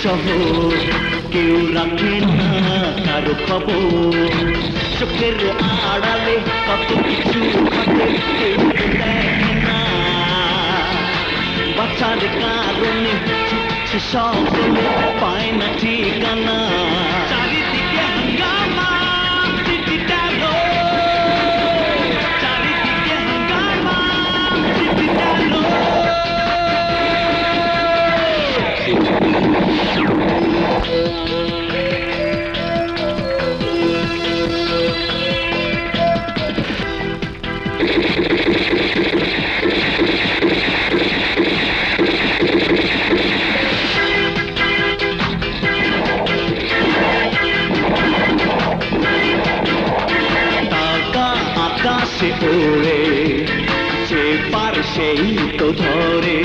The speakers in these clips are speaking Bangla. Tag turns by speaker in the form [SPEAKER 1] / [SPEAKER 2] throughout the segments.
[SPEAKER 1] শহর কেউ রাখে না কারো খবর চোখের আড়ালে কত কিছু ঘটে কেউ দেখে না বাঁচার কারণে ছুটছে সকলে পায় না ঠিকানা চারিদিকে হাঙ্গামা চিঠিটালো চারিদিকে হাঙ্গামা চিঠিটালো আকাশে ওড়ে যে পার সেই তো ধরে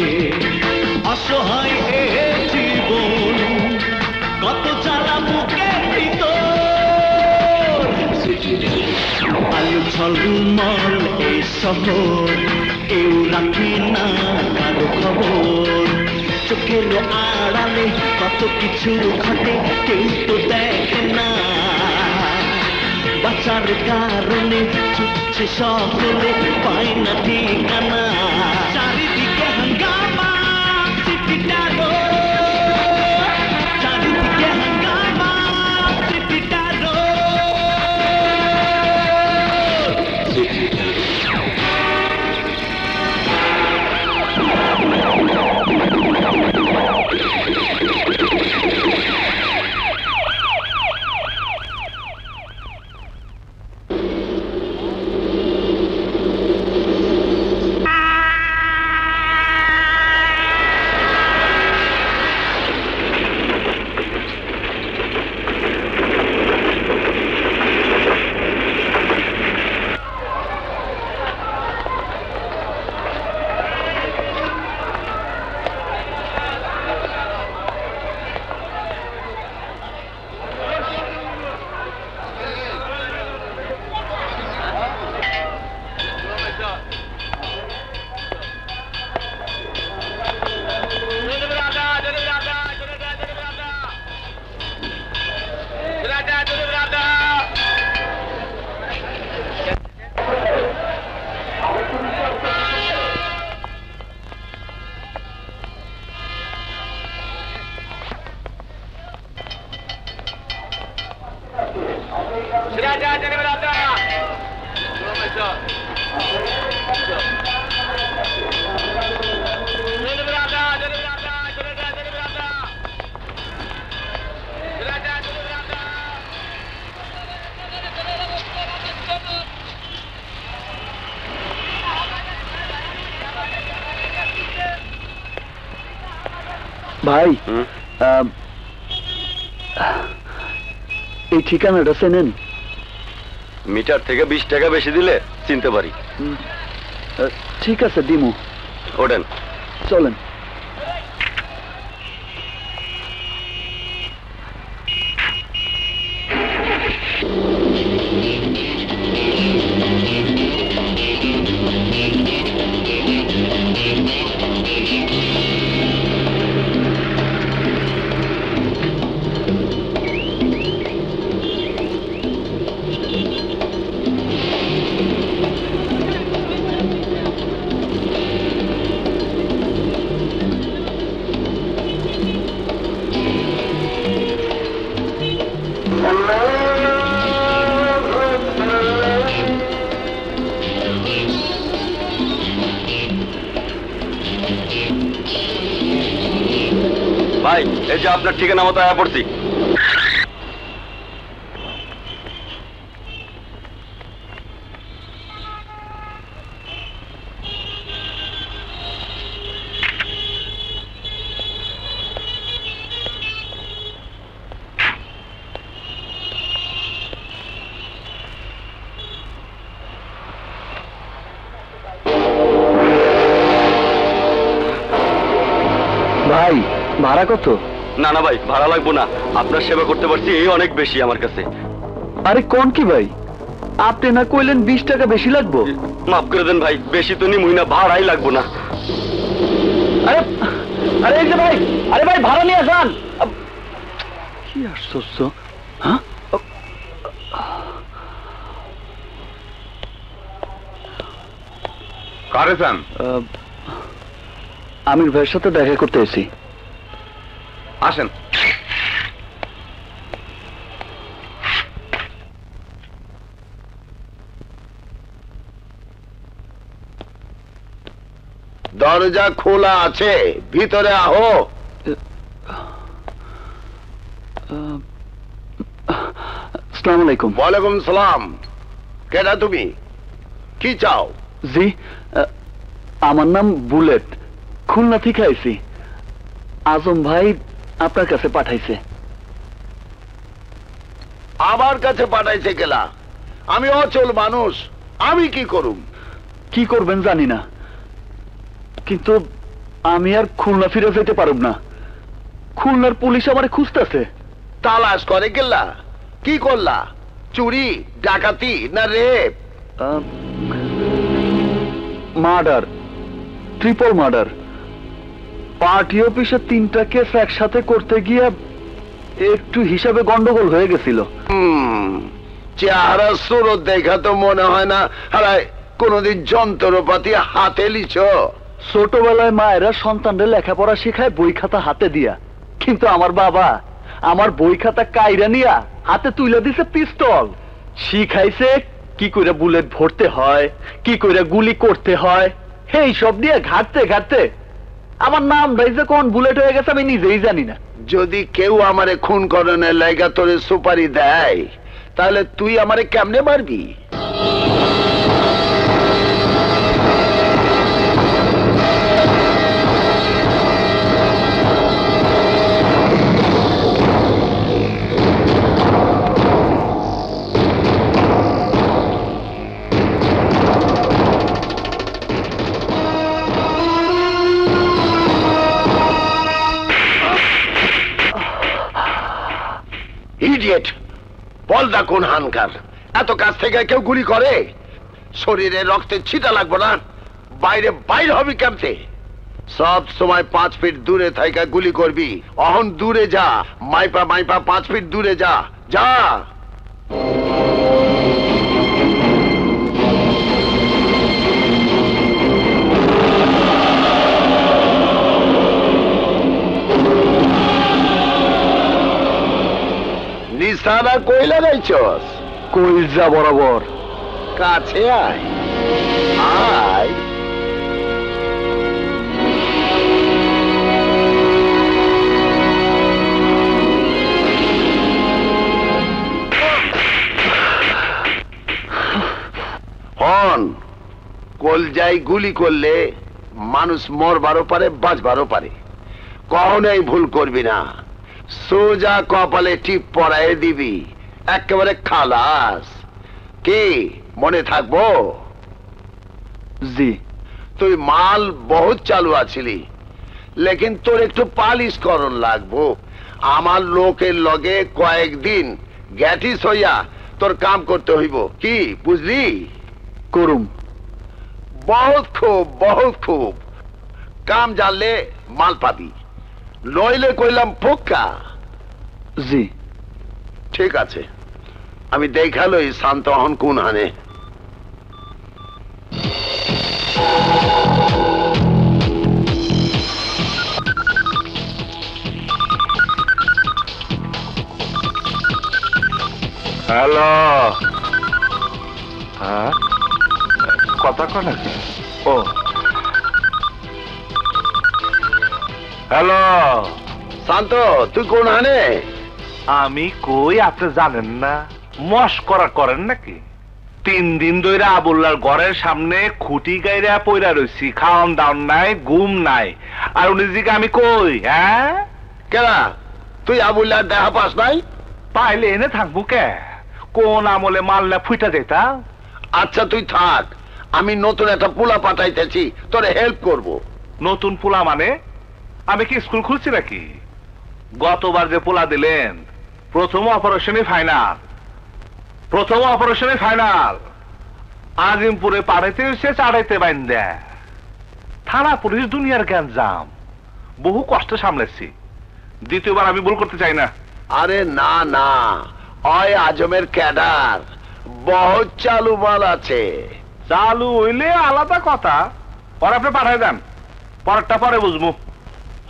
[SPEAKER 1] অসহায় এ জীবন কত জ্বালা বুকের ভিতর আলু ঝলমল এই শহর কেউ রাখে না কারো খবর চোখের আড়ালে কত কিছু ঘটে কেউ তো দেখে না বাঁচার কারণে ছুটছে সকলে পায় না ঠিকানা চারিদিকে হাঙ্গামা চিঠিটালো চারিদিকে হাঙ্গামা চিঠিটালো
[SPEAKER 2] ভাই এই ঠিকানাটা চেনেন?
[SPEAKER 3] মিটার থেকে 20 টাকা বেশি দিলে চিনতে পারি।
[SPEAKER 2] ঠিক আছে দিমু,
[SPEAKER 3] ওঠেন
[SPEAKER 2] চলেন।
[SPEAKER 3] ভাই এই যে আপনার ঠিকানা মতো আয়া পড়ছি।
[SPEAKER 2] ভাই ভাড়া কত?
[SPEAKER 3] না না ভাই ভাড়া লাগবো না, আপনার সেবা করতে পারছি এই অনেক বেশি আমার কাছে।
[SPEAKER 2] আরে কোন কি ভাই, আপনি না কইলেন 20 টাকা বেশি লাগবো?
[SPEAKER 3] মাফ করে দেন ভাই, বেশি তো নিমুই না, ভাড়াই লাগবো না।
[SPEAKER 2] আরে আরে এই যে ভাই, আরে ভাই ভাড়া নিয়ে যান। কি আশ্চর্য! হ্যাঁ,
[SPEAKER 4] কারে চান?
[SPEAKER 2] আমির ভাইয়ের সাথে দেখা করতে এসেছি।
[SPEAKER 4] আসেন।
[SPEAKER 5] দরজা খোলা আছে, ভিতরে আহো।
[SPEAKER 2] আসসালামু আলাইকুম।
[SPEAKER 5] ওয়ালাইকুম সালাম। কেডা তুমি? কি চাও?
[SPEAKER 2] জি, আমার নাম বুলেট, খুলনা থেকে আইছি। আজম ভাই আপনার কাছে পাঠাইছে।
[SPEAKER 5] আমার কাছে পাঠাইছে গেলা? আমি অচল মানুষ, আমি কি করুম?
[SPEAKER 2] কি করবেন জানি না, কিন্তু আমি আর খুলনা ফিরে যেতে পারব না। খুলনার পুলিশ আমারে খুঁজতেছে।
[SPEAKER 5] তালাশ করে গেলা? কি করলা? চুরি, ডাকাতি না rape?
[SPEAKER 2] Murder, triple murder. Party অফিসে 3টা কেস একসাথে করতে গিয়ে একটু হিসাবে গন্ডগোল হয়ে গেছিল।
[SPEAKER 5] চেহারা সুরত দেখা তো মনে হয় না হারায় কোনদিন যন্ত্রপাতি হাতে লিছ।
[SPEAKER 2] ছোটবেলায় মায়েরা সন্তানদের লেখাপড়া শেখায় বই খাতা হাতে দিয়া, কিন্তু আমার বাবা আমার বই খাতা কাইরা নিয়া হাতে তুলে দিছে পিস্তল। শিখাইছে কি করে বুলেট ভরতে হয়, কি করে গুলি করতে হয়। এই সব দিয়ে ঘাটতে ঘাটতে আমার নাম রাইজে কোন বুলেট হয়ে গেছে আমি নিজেই জানি না।
[SPEAKER 5] যদি কেউ আমারে খুন করণের লাইগা তোরে সুপারি দেয়, তাহলে তুই আমারে কেমনে মারবি? ইডিয়েট! বলদা কোন হানকার? এত কাছ থেকে কেউ গুলি করে? শরীরে রক্তের ছিটা লাগবো না? বাইরে বাইর হবি কেমতে? সব সময় 5 ফিট দূরে থাইকা গুলি করবি। অহন দূরে যা, মাইপা মাইপা 5 ফিট দূরে যা। যা। নিশানা কই লাগাইছস?
[SPEAKER 2] কইলজা বরাবর।
[SPEAKER 5] কাছে আয়, আয়। হন, কলজাই গুলি করলে মানুষ মরবারও পারে, বাঁচবারও পারে। কখনোই ভুল করবি না। সোজা কপালে টিপ পরায় দিবি, একেবারে খালাস। কি মনে থাকবো?
[SPEAKER 2] জি।
[SPEAKER 5] তুই মাল বহুত চালু আছিলি, লেকিন তোর একটু পালিশ করণ লাগবো। আমার লোকের লগে কয়েকদিন গ্যাটিস হইয়া তোর কাম করতে হইব। কি বুঝলি?
[SPEAKER 2] করুম।
[SPEAKER 5] বহুত খুব, বহুত খুব। কাম জানলে মাল পাবি, নইলে কইলাম ফোক্কা।
[SPEAKER 2] জি।
[SPEAKER 5] ঠিক আছে, আমি দেখালই শান্ত হন কোন হানে।
[SPEAKER 4] হ্যালো। হ্যাঁ, কথা কন। ও হ্যালো।
[SPEAKER 5] শান্ত, তুই কোন হানে?
[SPEAKER 4] আমি কই আপনি জানেন না? মস্করা করেন নাকি? 3 দিন ধরে আবুল্লার ঘরের সামনে খুঁটি গাইরা পইরা রইছি, খাওয়ান দাওন নাই, ঘুম নাই। আর উনি জিকে আমি কই? হ্যাঁ,
[SPEAKER 5] কেনা তুই আবুল্লার দেখা পাস নাই?
[SPEAKER 4] পাইলে এনে থাকবো কে? কোন আমলে মারলে ফুইটা যেতা?
[SPEAKER 5] আচ্ছা তুই থাক, আমি নতুন একটা পোলা পাঠাইতেছি, তোরে হেল্প করব।
[SPEAKER 4] নতুন পোলা মানে? আমি কি স্কুল খুলছি নাকি? গতবার যে পোলা দিলেন, প্রথম অপারেশনে ফাইনাল, প্রথম অপারেশনে ফাইনাল। আজিমপুরে পাড়াইতে এসে চাড়াইতে বাইন দেয়। থানা পুলিশ দুনিয়ার গ্যাঞ্জাম, বহু কষ্টে সামলেছি। দ্বিতীয়বার আমি ভুল করতে চাই না।
[SPEAKER 5] আরে না না, ওই আজমের ক্যাডার বহুত চালু মাল আছে।
[SPEAKER 4] চালু হইলে আলাদা কথা, পরে আপনি পাঠাই দেন, পরেরটা পরে বুঝবো।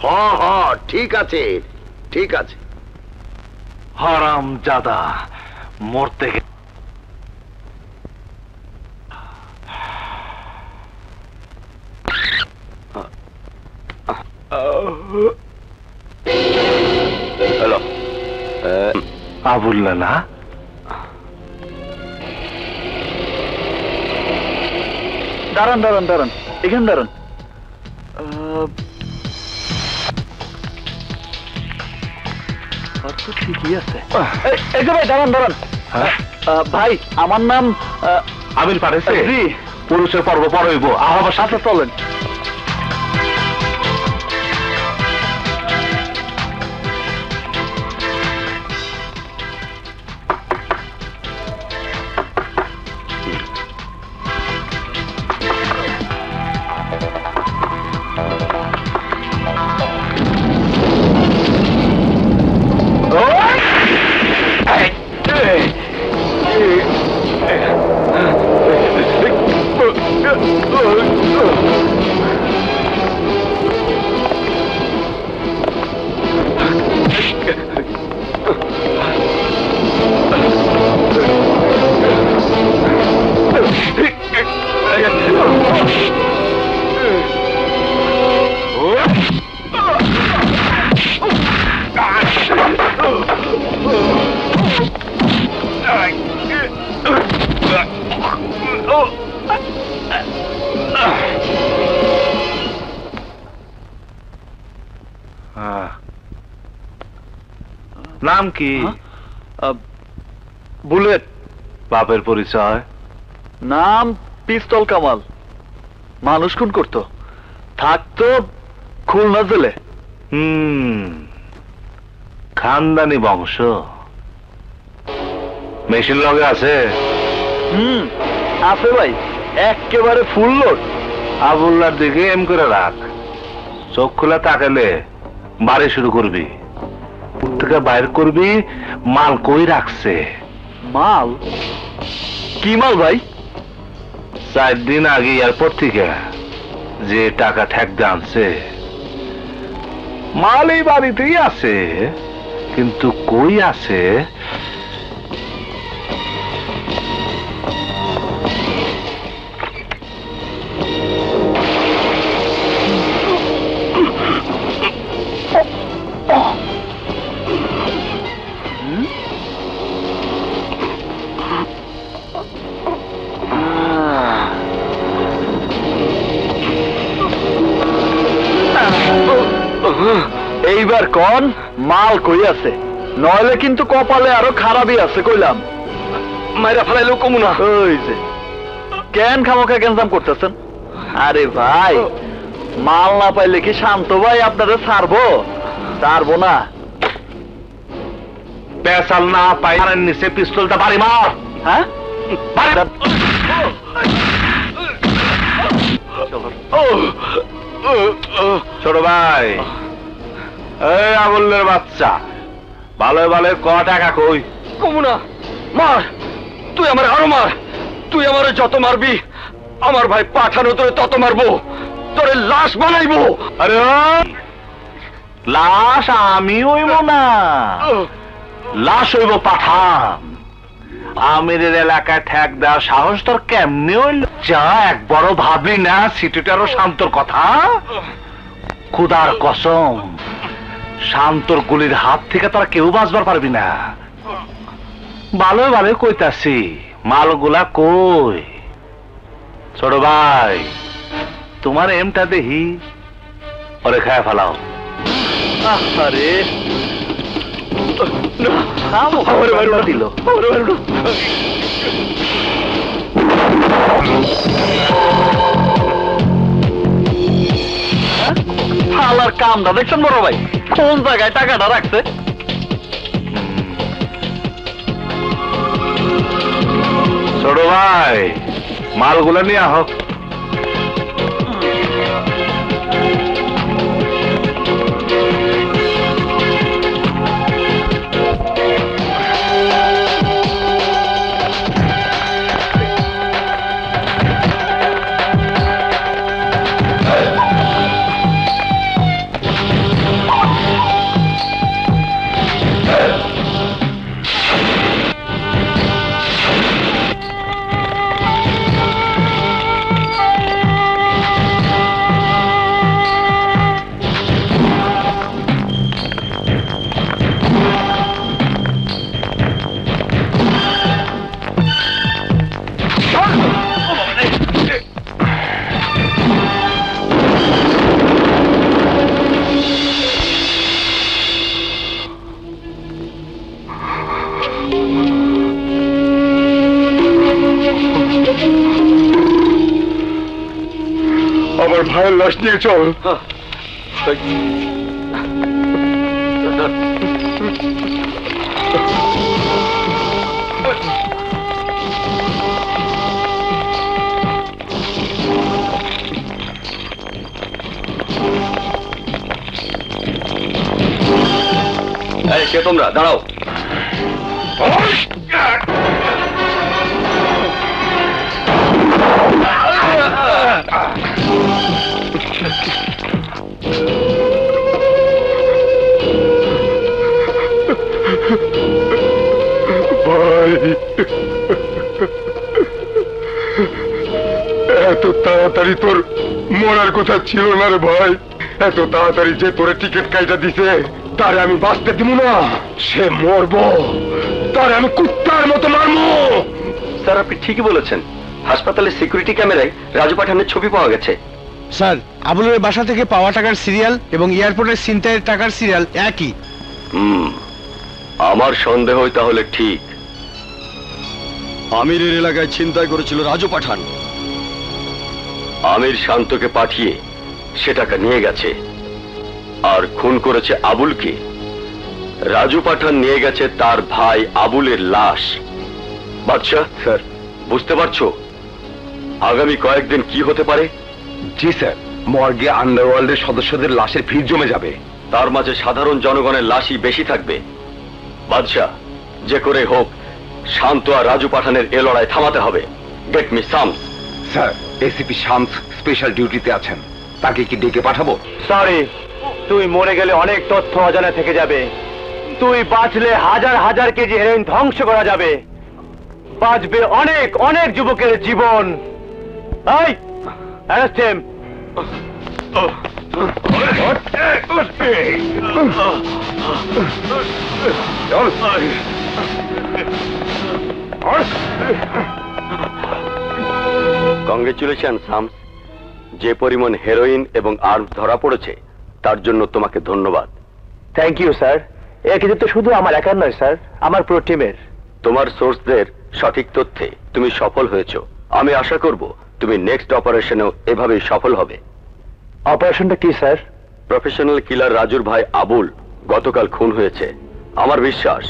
[SPEAKER 5] হ হ ঠিক আছে ঠিক আছে।
[SPEAKER 4] হারাম জাদা মরতে
[SPEAKER 3] হ্যালো,
[SPEAKER 4] আবুল্লা না?
[SPEAKER 2] দাঁড়ান দাঁড়ান দাঁড়ান, এখানে দাঁড়ান। ঠিকই আছে। এই যে ভাই দাঁড়ান দাঁড়ান। ভাই আমার নাম
[SPEAKER 4] আমির পারেছে,
[SPEAKER 2] জি।
[SPEAKER 4] পুরুষের পর্ব পর হইব, আমার সাথে
[SPEAKER 2] চলেন।
[SPEAKER 4] নাম কি?
[SPEAKER 2] বুলেট।
[SPEAKER 4] বাপের পরিচয়?
[SPEAKER 2] নাম পিস্তল কামাল। মানুষ খুন করতো, থাকতো খুলনা জেলে।
[SPEAKER 4] খানদানি বংশ। মেশিন লগে আছে?
[SPEAKER 2] আছে ভাই, একেবারে ফুল লোড।
[SPEAKER 4] আবুল্লার দিকে এম করে রাখ, চোখ খোলা তাকালে বাড়ি শুরু করবি, থেকে বাইর করবি মাল কই রাখছে।
[SPEAKER 2] মাল? কি মাল ভাই?
[SPEAKER 4] 4 দিন আগে এয়ারপোর্ট থেকে যে টাকা ঠেক আনছে, মাল এই বাড়িতেই আছে, কিন্তু কই আছে
[SPEAKER 2] এইবার কোন মাল কই আছে, নইলে কিন্তু কপালে আরো খারাপই আছে কইলাম।
[SPEAKER 3] মাইরা ফেলাইলেও কমু না।
[SPEAKER 2] ওই যে কেন খামোখা গেঞ্জাম করতেছেন? আরে ভাই, মাল না পাইলে কি শান্ত ভাই আপনাদের ছাড়বো? ছাড়বো না।
[SPEAKER 4] পেশাল না পাই নিচে পিস্তলটা বাড়ি মার।
[SPEAKER 2] হ্যাঁ,
[SPEAKER 4] ছোট ভাই, এই আবুলের বাচ্চা, ভালো ভালো ক টাকা কই?
[SPEAKER 3] কমু না, মার, তুই আমার আরো মার, তুই আমার যত মারবি আমার ভাই পাঠানো তোরে তত মারবো, তোরে লাশ বানাইবো।
[SPEAKER 4] আরে লাশ আমি হইব না, লাশ হইব পাঠান। আমির এলাকায় ঠেক দেওয়ার সাহস তোর কেমনি হইল? যা এক বড় ভাবলি না সিটিটারও শান্তর কথা। খুদার কসম, শান্তর গুলির হাত থেকে তোরা কেউ বাঁচবার পারবি না। ভালো ভালো কইতাছি, মালগুলা কই? ছোট ভাই, তোমার এমটা দেখি, ওরে খায় ফেলাও।
[SPEAKER 2] আরে দিল। হালার কামটা দেখছেন বড় ভাই, কোন জায়গায় টাকাটা রাখছে?
[SPEAKER 4] ছোট ভাই, মালগুলা নিয়ে আহ।
[SPEAKER 5] ভাইয়ের লাশ নিয়ে চল।
[SPEAKER 3] এই কে তোমরা, দাঁড়াও।
[SPEAKER 5] ভাই, এত তাড়াতাড়ি তোর মরার কথা ছিল না রে ভাই। এত তাড়াতাড়ি যে তোরে টিকিট কাইটা দিছে তারে আমি বাঁচতে দিব না। সে মরবো, তারে আমি কুত্তার মতো মারবো।
[SPEAKER 3] স্যার, আপনি ঠিকই বলেছেন। হাসপাতালের সিকিউরিটি ক্যামেরায় রাজু পাঠানের ছবি পাওয়া গেছে।
[SPEAKER 6] স্যার, আবুলের বাসা থেকে পাওয়া টাকার সিরিয়াল এবং এয়ারপোর্টের ছিনতাইয়ের টাকার সিরিয়াল একই।
[SPEAKER 3] আমার সন্দেহ তাহলে ঠিক।
[SPEAKER 2] আমিরের এলাকায় ছিনতাই করেছিল রাজু পাঠান।
[SPEAKER 3] আমির শান্তকে পাঠিয়ে সে টাকা নিয়ে গেছে, আর খুন করেছে আবুলকে। রাজু পাঠান নিয়ে গেছে তার ভাই আবুলের লাশ। বাদশাহ স্যার, বুঝতে পারছো আগামী কয়েকদিন কি হতে পারে?
[SPEAKER 5] জি স্যার, মর্গে আন্ডারওয়ার্ল্ডের সদস্যদের লাশের ভিড় জমে যাবে।
[SPEAKER 3] তার মাঝে সাধারণ জনগণের লাশই বেশি থাকবে। বাদশাহ, যে করে হোক শান্ত আর রাজু পাঠানের এ লড়াই থামাতে হবে। Get me Shams.
[SPEAKER 5] Sir, ACP Shams special ডিউটিতে আছেন, তাকে কি ডেকে পাঠাবো?
[SPEAKER 2] সরি, তুই মরে গেলে অনেক তথ্য অজানা থেকে যাবে। তুই বাঁচলে হাজার হাজার কেজি হেরোইন ধ্বংস করা যাবে। বাঁচবে অনেক অনেক যুবকের জীবন। এই, অ্যারেস্ট হিম।
[SPEAKER 3] কংগ্রেচুলেশন শামস। যে পরিমাণ হেরোইন এবং আর্মস ধরা পড়েছে তার জন্য তোমাকে ধন্যবাদ।
[SPEAKER 2] Thank you sir. এ কৃতিত্ব শুধু আমার একার নয় স্যার, আমার পুরো টিমের।
[SPEAKER 3] তোমার সোর্সদের সঠিক তথ্যে তুমি সফল হয়েছো। আমি আশা করব তুমি নেক্সট অপারেশনেও এভাবেই সফল হবে।
[SPEAKER 2] অপারেশনটা কি স্যার?
[SPEAKER 3] প্রফেশনাল কিলার রাজুর ভাই আবুল গতকাল খুন হয়েছে। আমার বিশ্বাস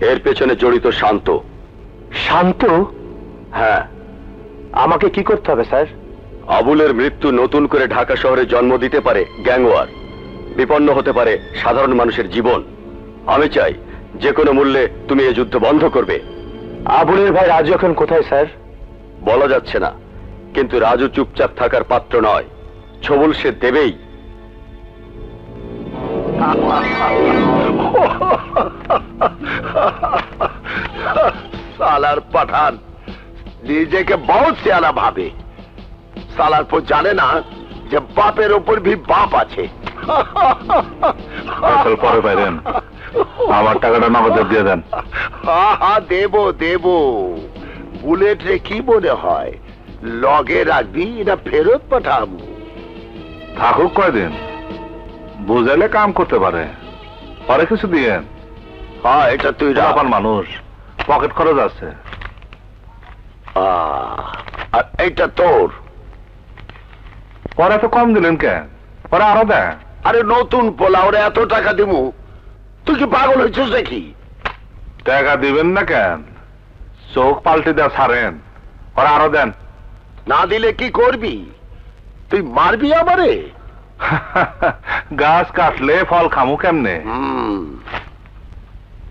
[SPEAKER 3] এর পেছনে জড়িত শান্ত।
[SPEAKER 2] শান্ত?
[SPEAKER 3] হ্যাঁ।
[SPEAKER 2] আমাকে কি করতে হবে স্যার?
[SPEAKER 3] আবুলের মৃত্যু নতুন করে ঢাকা শহরে জন্ম দিতে পারে গ্যাংওয়ার। বিপন্ন হতে পারে সাধারণ মানুষের জীবন। আমি চাই যে কোনো মূল্যে তুমি এই যুদ্ধ বন্ধ করবে।
[SPEAKER 2] আবুলের ভাই রাজু এখন কোথায় স্যার?
[SPEAKER 3] বলা যাচ্ছে না, কিন্তু রাজু চুপচাপ থাকার পাত্র নয়। ছবল সে দেবেই।
[SPEAKER 5] সালার পাঠান নিজেকে বহুত সিয়ানা ভাবে। সালার পর জানে না যে বাপের ওপর ভি বাপ আছে।
[SPEAKER 4] পরে পাইলেন, আমার টাকাটা নগদে দিয়ে দেন।
[SPEAKER 5] হ্যাঁ, দেব দেব। বুলেট রে কি মনে হয় লগে রাখবি না ফেরত পাঠাবো?
[SPEAKER 4] থাকুক কয়দিন, বুঝাইলে কাম করতে পারে। পরে কিছু দিয়েন।
[SPEAKER 5] হ্যাঁ, এটা তুই
[SPEAKER 4] আপন মানুষ, পকেট খরচ আছে।
[SPEAKER 5] আর এইটা তোর।
[SPEAKER 4] পরে তো কম দিলেন কেন? পরে আরো দেন।
[SPEAKER 5] আরে নতুন পোলা, ওরা এত টাকা দিব? তুই কি পাগল হয়েছিস নাকি?
[SPEAKER 4] টাকা দিবেন না কেন? চোখ পাল্টে দেওয়া ছাড়েন। পরে আরো দেন।
[SPEAKER 5] না দিলে কি করবি? তুই মারবি আমারে?
[SPEAKER 4] গাছ কাটলে ফল খামু কেমনে?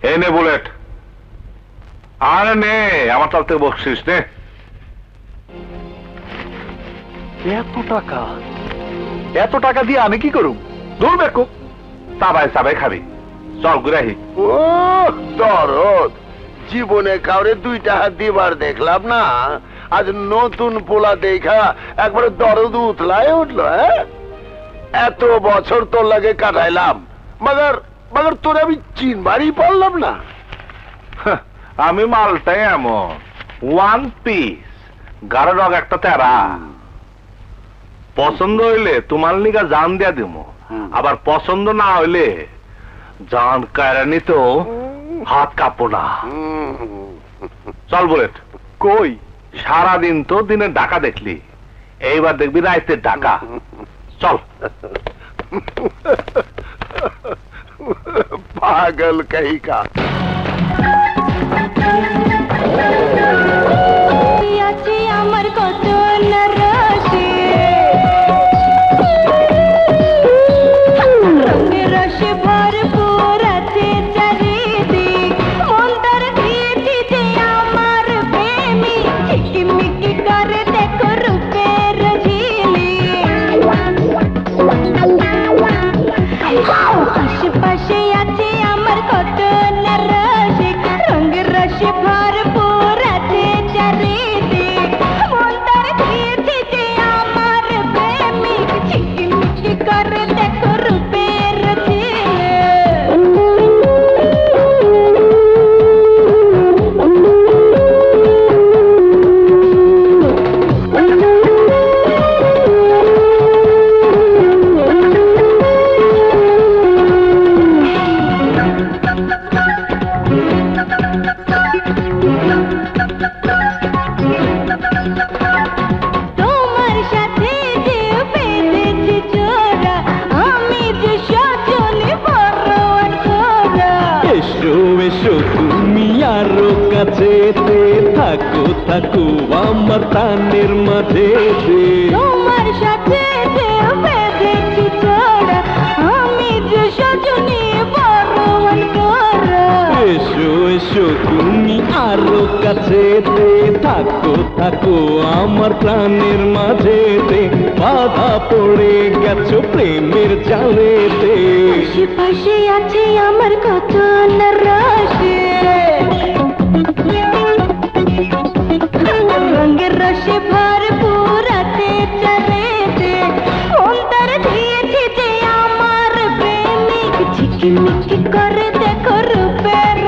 [SPEAKER 4] এই নে বুলেট। আরে নে, আমার তরফ থেকে বকশিস নে।
[SPEAKER 2] এত টাকা দিয়ে আমি কি করুম?
[SPEAKER 4] দূর বেকু, সাবাই সাবাই খাবি। চল গুরাহি।
[SPEAKER 5] ও দরদ, জীবনে কাউরে 2 টাকা দিবার দেখলাম না, আজ নতুন পোলা দেখা একবারে দরদ উতলায় উঠলো। এত বছর তোর লাগে কাটাইলাম, মগর তোর আমি চিনবারই পারলাম না।
[SPEAKER 4] আমি মালটাই এমন, ওয়ান পিস, গাড়ো রগ একটা তেরা। পছন্দ হইলে তোমার লিগা জান দিয়া দিব, আবার পছন্দ না হইলে জান কায়রা নিতেও হাত কাঁপো না। চল বুলেট।
[SPEAKER 2] কই?
[SPEAKER 4] সারাদিন তো দিনে ডাকা দেখলি, এইবার দেখবি রাইতের ঢাকা। চল।
[SPEAKER 5] পাগল কহি কা।
[SPEAKER 7] আমার কত নরসে রঙে রসে ভরপুর আছে চারিদিক মন্দার দিয়েছি যে আমার প্রেমী ঝিকিমিকি করে দেখো রূপের ঝিলিক আশেপাশে আছে আমার কত নরসিক রঙে রসে ভরপুর আছে চারিদিক মন্দার দিয়েছি যে আমার প্রেমিক ঝিকিমিকি করে দেখো রূপের তোমার সাথে যে বেঁধেছি জোড়া আমি যে সজনে বড় ঘোড়া
[SPEAKER 1] এসো এসো তুমি আরো কাছেতে থাকো থাকো আমার প্রাণের মাঝেতে
[SPEAKER 7] তোমার সাথে যে বেঁধেছি জোড়া আমি যে সজনে বড় ঘোড়া
[SPEAKER 1] এসো এসো তুমি আরো কাছেতে থাকো থাকো আমার প্রাণের মাঝেতে বাধা পড়ে গেছো প্রেমের জালেতে
[SPEAKER 7] আশেপাশে আছে আমার কত নরসে রঙের রসে ভরপুর আছে চারিদিক মন্দার দিয়েছি যে আমার প্রেমিক ঝিকিমিকি করে দেখো রূপের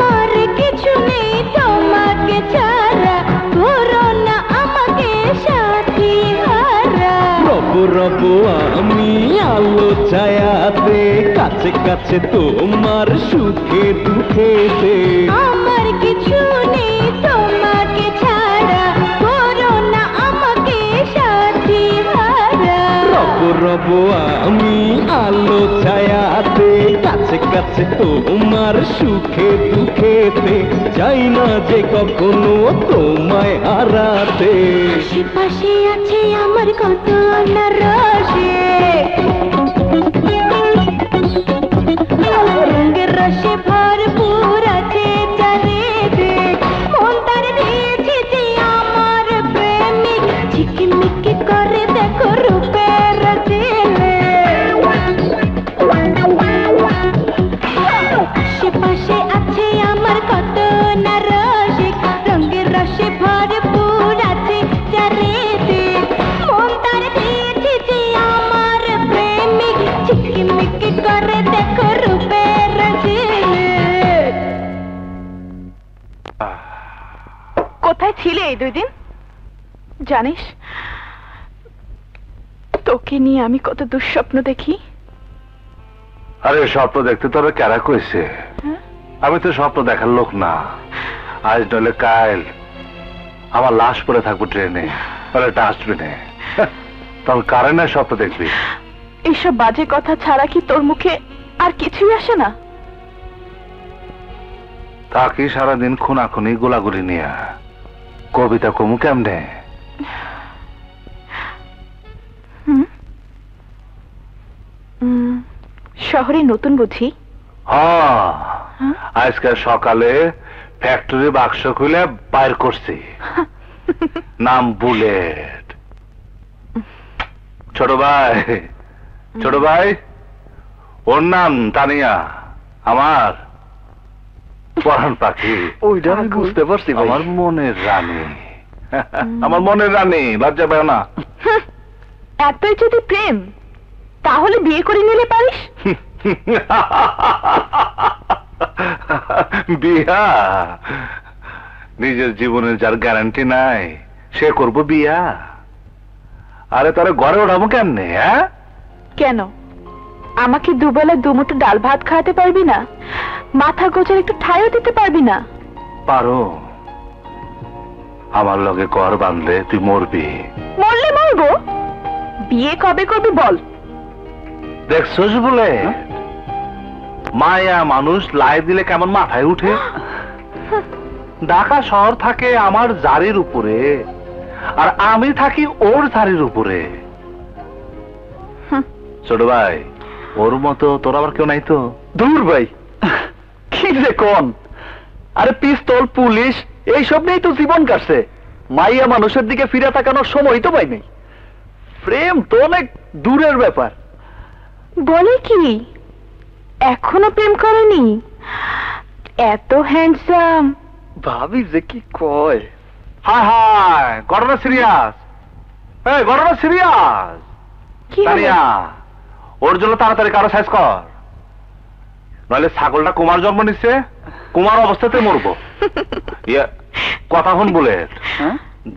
[SPEAKER 7] আমার কিছু নেই তোমাকে ছাড়া করো না আমাকে সাথী হারা
[SPEAKER 1] রব রব আমি আলো ছায়াতে কাছে কাছে তোমার সুখে দুঃখেতে
[SPEAKER 7] আমার কিছু নেই তোমাকে ছাড়া করো না আমাকে সাথী হারা
[SPEAKER 1] রব রব আমি আলো ছায়াতে কাছে কাছে তোমার সুখে দুঃখেতে চাই না যে কখনো তোমায় হারাতে
[SPEAKER 7] আশেপাশে আছে আমার কত নরসে রঙের রসে ভরপুর আছে চারিদিক মন্দার দিয়েছি যে আমার প্রেমিক ঝিকিমিকি করে দেখো রূপের আশেপাশে আছে আমার কত নরসিক রঙের রসে ভরপুর আছে চারিদিক মন্দার দিয়েছি যে আমার প্রেমিক ঝিকিমিকি করে দেখো রূপের ঝিলিক কোথায় ছিলে এই 2 দিন জানিস তোকে নিয়ে আমি কত দুঃস্বপ্ন দেখি
[SPEAKER 4] আরে স্বপ্ন দেখতে তোরা কারা কইছে? আমি তো স্বপ্ন দেখার লোক না। আজ নইলে কাল আমার লাশ পড়ে থাকবো ট্রেনে, ডাস্টবিনে। তখন কারেন্ট স্বপ্ন দেখবি?
[SPEAKER 7] এইসব বাজে কথা ছাড়া কি তোর মুখে আর কিছুই আসে না?
[SPEAKER 4] থাকি সারাদিন খুনাখুনি গোলাগুলি নিয়ে, কবিতা কমু কেমনে?
[SPEAKER 7] শহরে নতুন বুঝি?
[SPEAKER 4] আজকে সকালে ফ্যাক্টরি বাক্স খুলে বাইর করছি, নাম বুলেট। ছোট ভাই ওর নাম তানিয়া, আমার পরাণ পাখি।
[SPEAKER 2] ওইটা আমি বুঝতে পারছি ভাই।
[SPEAKER 4] আমার মনের রানী, আমার মনের রানী, লজ্জা পাও না।
[SPEAKER 7] এতই যদি প্রেম তাহলে বিয়ে করে নিলে পারিস।
[SPEAKER 4] বিয়া নিজের জীবনের যার গ্যারান্টি নাই সে করবো বিয়া। আরে তারে ঘরে ওঠাবো কেমনে? হ্যাঁ
[SPEAKER 7] কেন আমাকে দুবেলা দুমুঠো ডাল ভাত খাওয়াতে পারবি না? মাথা গোজার একটু ঠাইও দিতে পারবি না?
[SPEAKER 4] পারো। আমার লগে ঘর বাঁধলে তুই মরবি।
[SPEAKER 7] মরলে মরবো, বিয়ে কবে করবি বল।
[SPEAKER 4] দেখছস বলে মায়া মানুষ লাই দিলে কেমন মাথায় উঠে। ঢাকা শহর থাকে আমার জারির উপরে, আর আমি থাকি ওর জারির উপরে। ছোট ভাই, ওর মতো তোর আবার কেউ নাই তো?
[SPEAKER 2] দূর ভাই, কি যে কোন। আরে পিস্তল পুলিশ এইসব নিয়েই তো জীবন কাটছে। মাইয়া মানুষের দিকে ফিরে তাকানোর সময় তো পাই নাই। প্রেম তো অনেক দূরের ব্যাপার।
[SPEAKER 7] বলে কি এখনো প্রেম করেনি? এত হ্যান্ডসাম।
[SPEAKER 2] ভাবি যে কি কয়।
[SPEAKER 4] হায় হায়, ঘটনা সিরিয়াস। এই ঘটনা সিরিয়াস।
[SPEAKER 7] কি হলো?
[SPEAKER 4] তানিয়া, ওর জন্য তাড়াতাড়ি কারো সাইজ কর, নইলে ছাগলটা কুমার জন্ম নিচ্ছে, কুমার অবস্থাতে মরবো। কথা হন বলে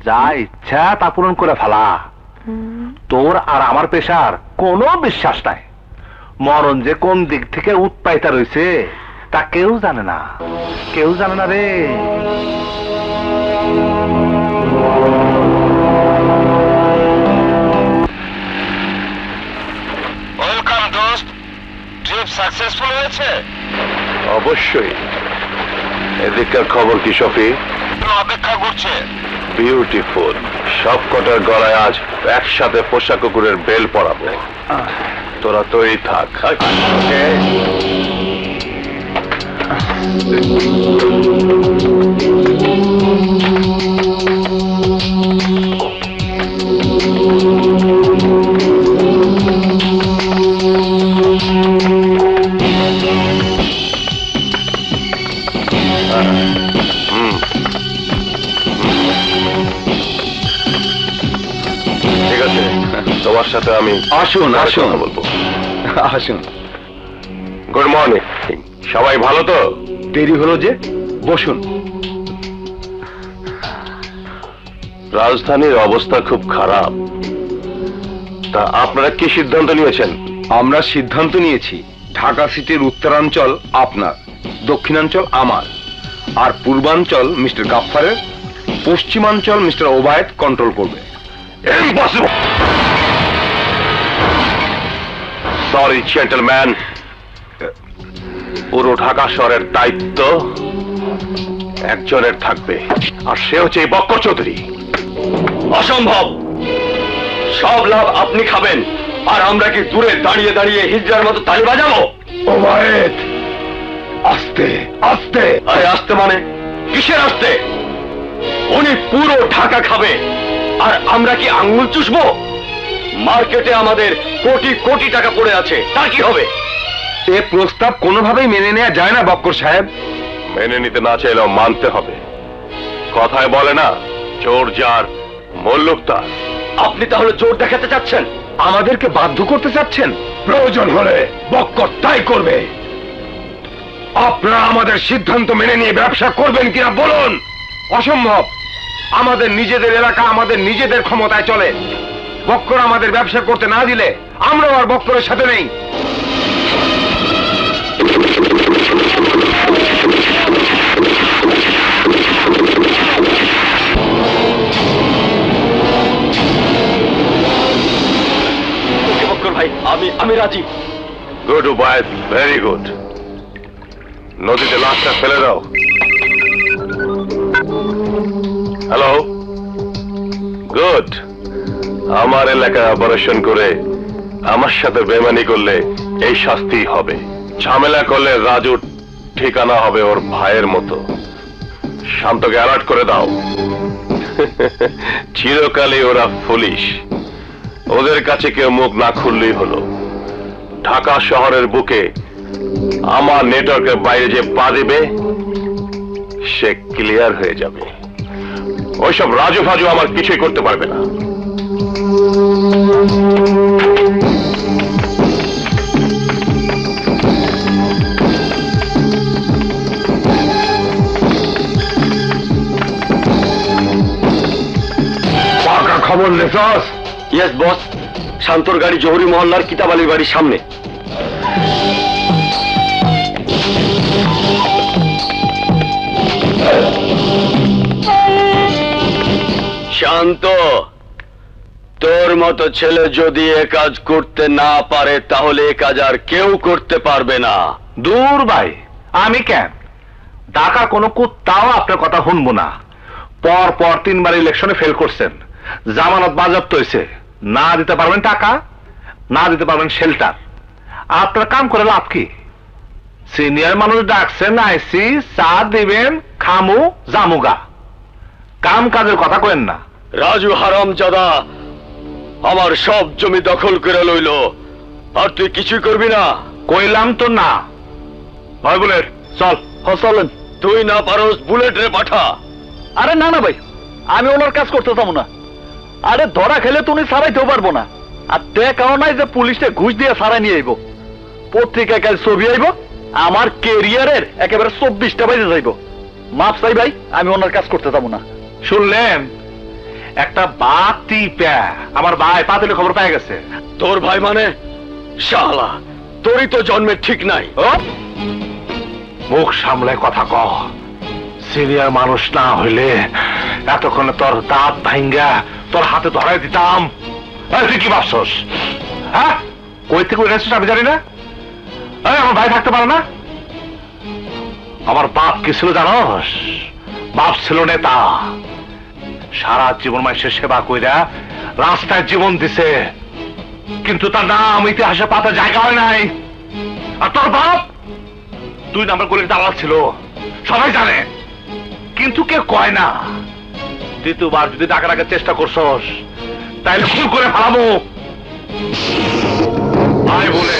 [SPEAKER 4] যা ইচ্ছা তা পূরণ করে ফেলা। তোর আর আমার পেশার কোনো বিশ্বাস নাই। মরণ যে কোন দিক থেকে উৎপাইতা রয়েছে তা কেউ জানে না, কেউ জানে না রে।
[SPEAKER 5] ওয়েলকাম দোস্ত, ট্রিপ সাকসেসফুল হয়েছে?
[SPEAKER 3] অবশ্যই। এদিককার খবর কি শফি?
[SPEAKER 5] অপেক্ষা করছে।
[SPEAKER 3] বিউটিফুল। সব কটার গলায় আজ একসাথে পোষা কুকুরের বেল পরাবো। তোরা তৈরি থাক। ঠিক আছে, তোমার সাথে আমি
[SPEAKER 2] আসুন আসুন
[SPEAKER 3] বলবো।
[SPEAKER 2] আসুন।
[SPEAKER 3] Good morning. সবাই ভালো তো?
[SPEAKER 2] দেরি হলো যে, বসুন।
[SPEAKER 3] রাজধানীর অবস্থা খুব খারাপ। তা আপনারা কি সিদ্ধান্ত নিয়েছেন?
[SPEAKER 8] আমরা সিদ্ধান্ত নিয়েছি ঢাকা সিটির উত্তরাঞ্চল আপনার, দক্ষিণাঞ্চল আমার, আর পূর্বাঞ্চল মিস্টার গাফফারের, পশ্চিমাঞ্চল মিস্টার ওবায়েদ কন্ট্রোল করবে।
[SPEAKER 3] Impossible! Sorry, gentlemen. পুরো ঢাকা শহরের দায়িত্ব একজনের থাকবে, আর সে হচ্ছে এই বক্কর চৌধুরী। অসম্ভব। সব লাভ আপনি খাবেন, আর আমরা কি দূরে দাঁড়িয়ে দাঁড়িয়ে হিজড়ার মতো তালি বাজাবো?
[SPEAKER 8] ওবায়েদ, আস্তে আস্তে।
[SPEAKER 3] আরে আস্তে মানে কিসের আস্তে? উনি পুরো ঢাকা খাবে, আর আমরা কি আঙ্গুল চুষবো? মার্কেটে আমাদের কোটি কোটি টাকা পড়ে আছে, তা কি হবে?
[SPEAKER 8] এ প্রস্তাব কোনোভাবেই মেনে নেওয়া যায় না বক্কর সাহেব।
[SPEAKER 3] মেনে নিতে না চাইলেও মানতে হবে। কথায় বলে না, চোর যার মল্লুক তার। আপনি তাহলে চোর দেখাতে চাচ্ছেন?
[SPEAKER 8] আমাদেরকে বাধ্য করতে চাচ্ছেন? প্রয়োজন হলে বক্কর তাই করবে। আপনারা আমাদের সিদ্ধান্ত মেনে নিয়ে ব্যবসা করবেন কিনা বলুন। অসম্ভব। আমাদের নিজেদের এলাকা আমাদের নিজেদের ক্ষমতায় চলে। বক্কর আমাদের ব্যবসা করতে না দিলে আমরাও আর বক্করের সাথে নেই।
[SPEAKER 3] বক্কর ভাই, আমি রাজি। Good Ubaid, very good. নদীতে লাশটা ফেলে দাও। Hello, good. আমার এলাকায় অপারেশন করে আমার সাথে বেমানি করলে এই শাস্তি হবে। ঝামেলা করলে রাজুর ঠিকানা হবে ওর ভাইয়ের মতো। শান্তকে অ্যালার্ট করে দাও। চিরকালই ওরা পুলিশ, ওদের কাছে কেউ মুখ না খুললেই হলো। ঢাকা শহরের বুকে আমার নেটওয়ার্কের বাইরে যে পা দেবে সে ক্লিয়ার হয়ে যাবে। ওইসব রাজু ফাজু আমার কিছুই করতে পারবে না।
[SPEAKER 8] দেখছস?
[SPEAKER 3] ইয়েস বস, শান্তর গাড়ি জহুরি মহল্লার কিতাবালির বাড়ির সামনে। শান্ত, তোর মতো ছেলে যদি এ কাজ করতে না পারে তাহলে এ কাজ আর কেউ করতে পারবে না।
[SPEAKER 4] দূর ভাই, আমি কেন ঢাকার কোনো কুত্তাও আপনার কথা শুনবো না। পর পর 3 বার ইলেকশনে ফেল করছেন, জামানত বাজেয়াপ্ত হয়েছে, না দিতে পারবেন টাকা, না দিতে পারবেন শেল্টার। আপনার কাম করে লাভ কি? সিনিয়র মানুষ ডাকছেন, আইসি, চা দিবেন, খামু, জামুগা। কাম কাজের কথা কইেন না।
[SPEAKER 3] রাজু হারামজাদা আমার সব জমি দখল করে লইল, আর তুই কিছুই করবি না?
[SPEAKER 4] কইলাম তো না। ভাই বুলেট চল।
[SPEAKER 2] চলেন।
[SPEAKER 3] তুই না পারোস, বুলেট রে পাঠা।
[SPEAKER 2] আরে না না ভাই, আমি ওনার কাজ করতে চাবো না। আরে ধরা খেলে তুমি ছাড়াইতেও পারবো না। আর দেখাও নাই যে পুলিশে ঘুষ দিয়ে ছাড়াই নিয়ে আইব, পত্রিকায় কাল ছবি আইব, আমার কেরিয়ারের একেবারে 24টা বাজে যাইব। মাপ চাই ভাই, আমি ওনার কাজ করতে যাবো না।
[SPEAKER 4] শুনলেন? একটা বাতি প্যা আমার ভাই পাতিলে খবর পেয়ে গেছে।
[SPEAKER 3] তোর ভাই মানে? শালা, তোরই তো জন্মের ঠিক নাই।
[SPEAKER 4] ও মুখ সামলে কথা ক। সিনিয়র মানুষ না হইলে এতক্ষণে তোর দাঁত ভাঙ্গা তোর হাতে ধরাই দিতাম। তুই কি ভাবছস? হ্যাঁ, কই থেকে উঠেছিস আমি জানি না? আমার ভাই থাকতে পারে না? আমার বাপ কি ছিল জানোস? বাপ ছিল নেতা। সারা জীবন মানুষের সেবা কইরা রাস্তায় জীবন দিছে, কিন্তু তার নাম ইতিহাসে পাতা জায়গা হয় নাই। আর তোর বাপ 2 নম্বর গলির দালাল ছিল, সবাই জানে, কিন্তু কে কয় না। দ্বিতীয়বার যদি ডাকা রাখার চেষ্টা করছস তাইলে খুন করে ফেলাবো। ভাই বলে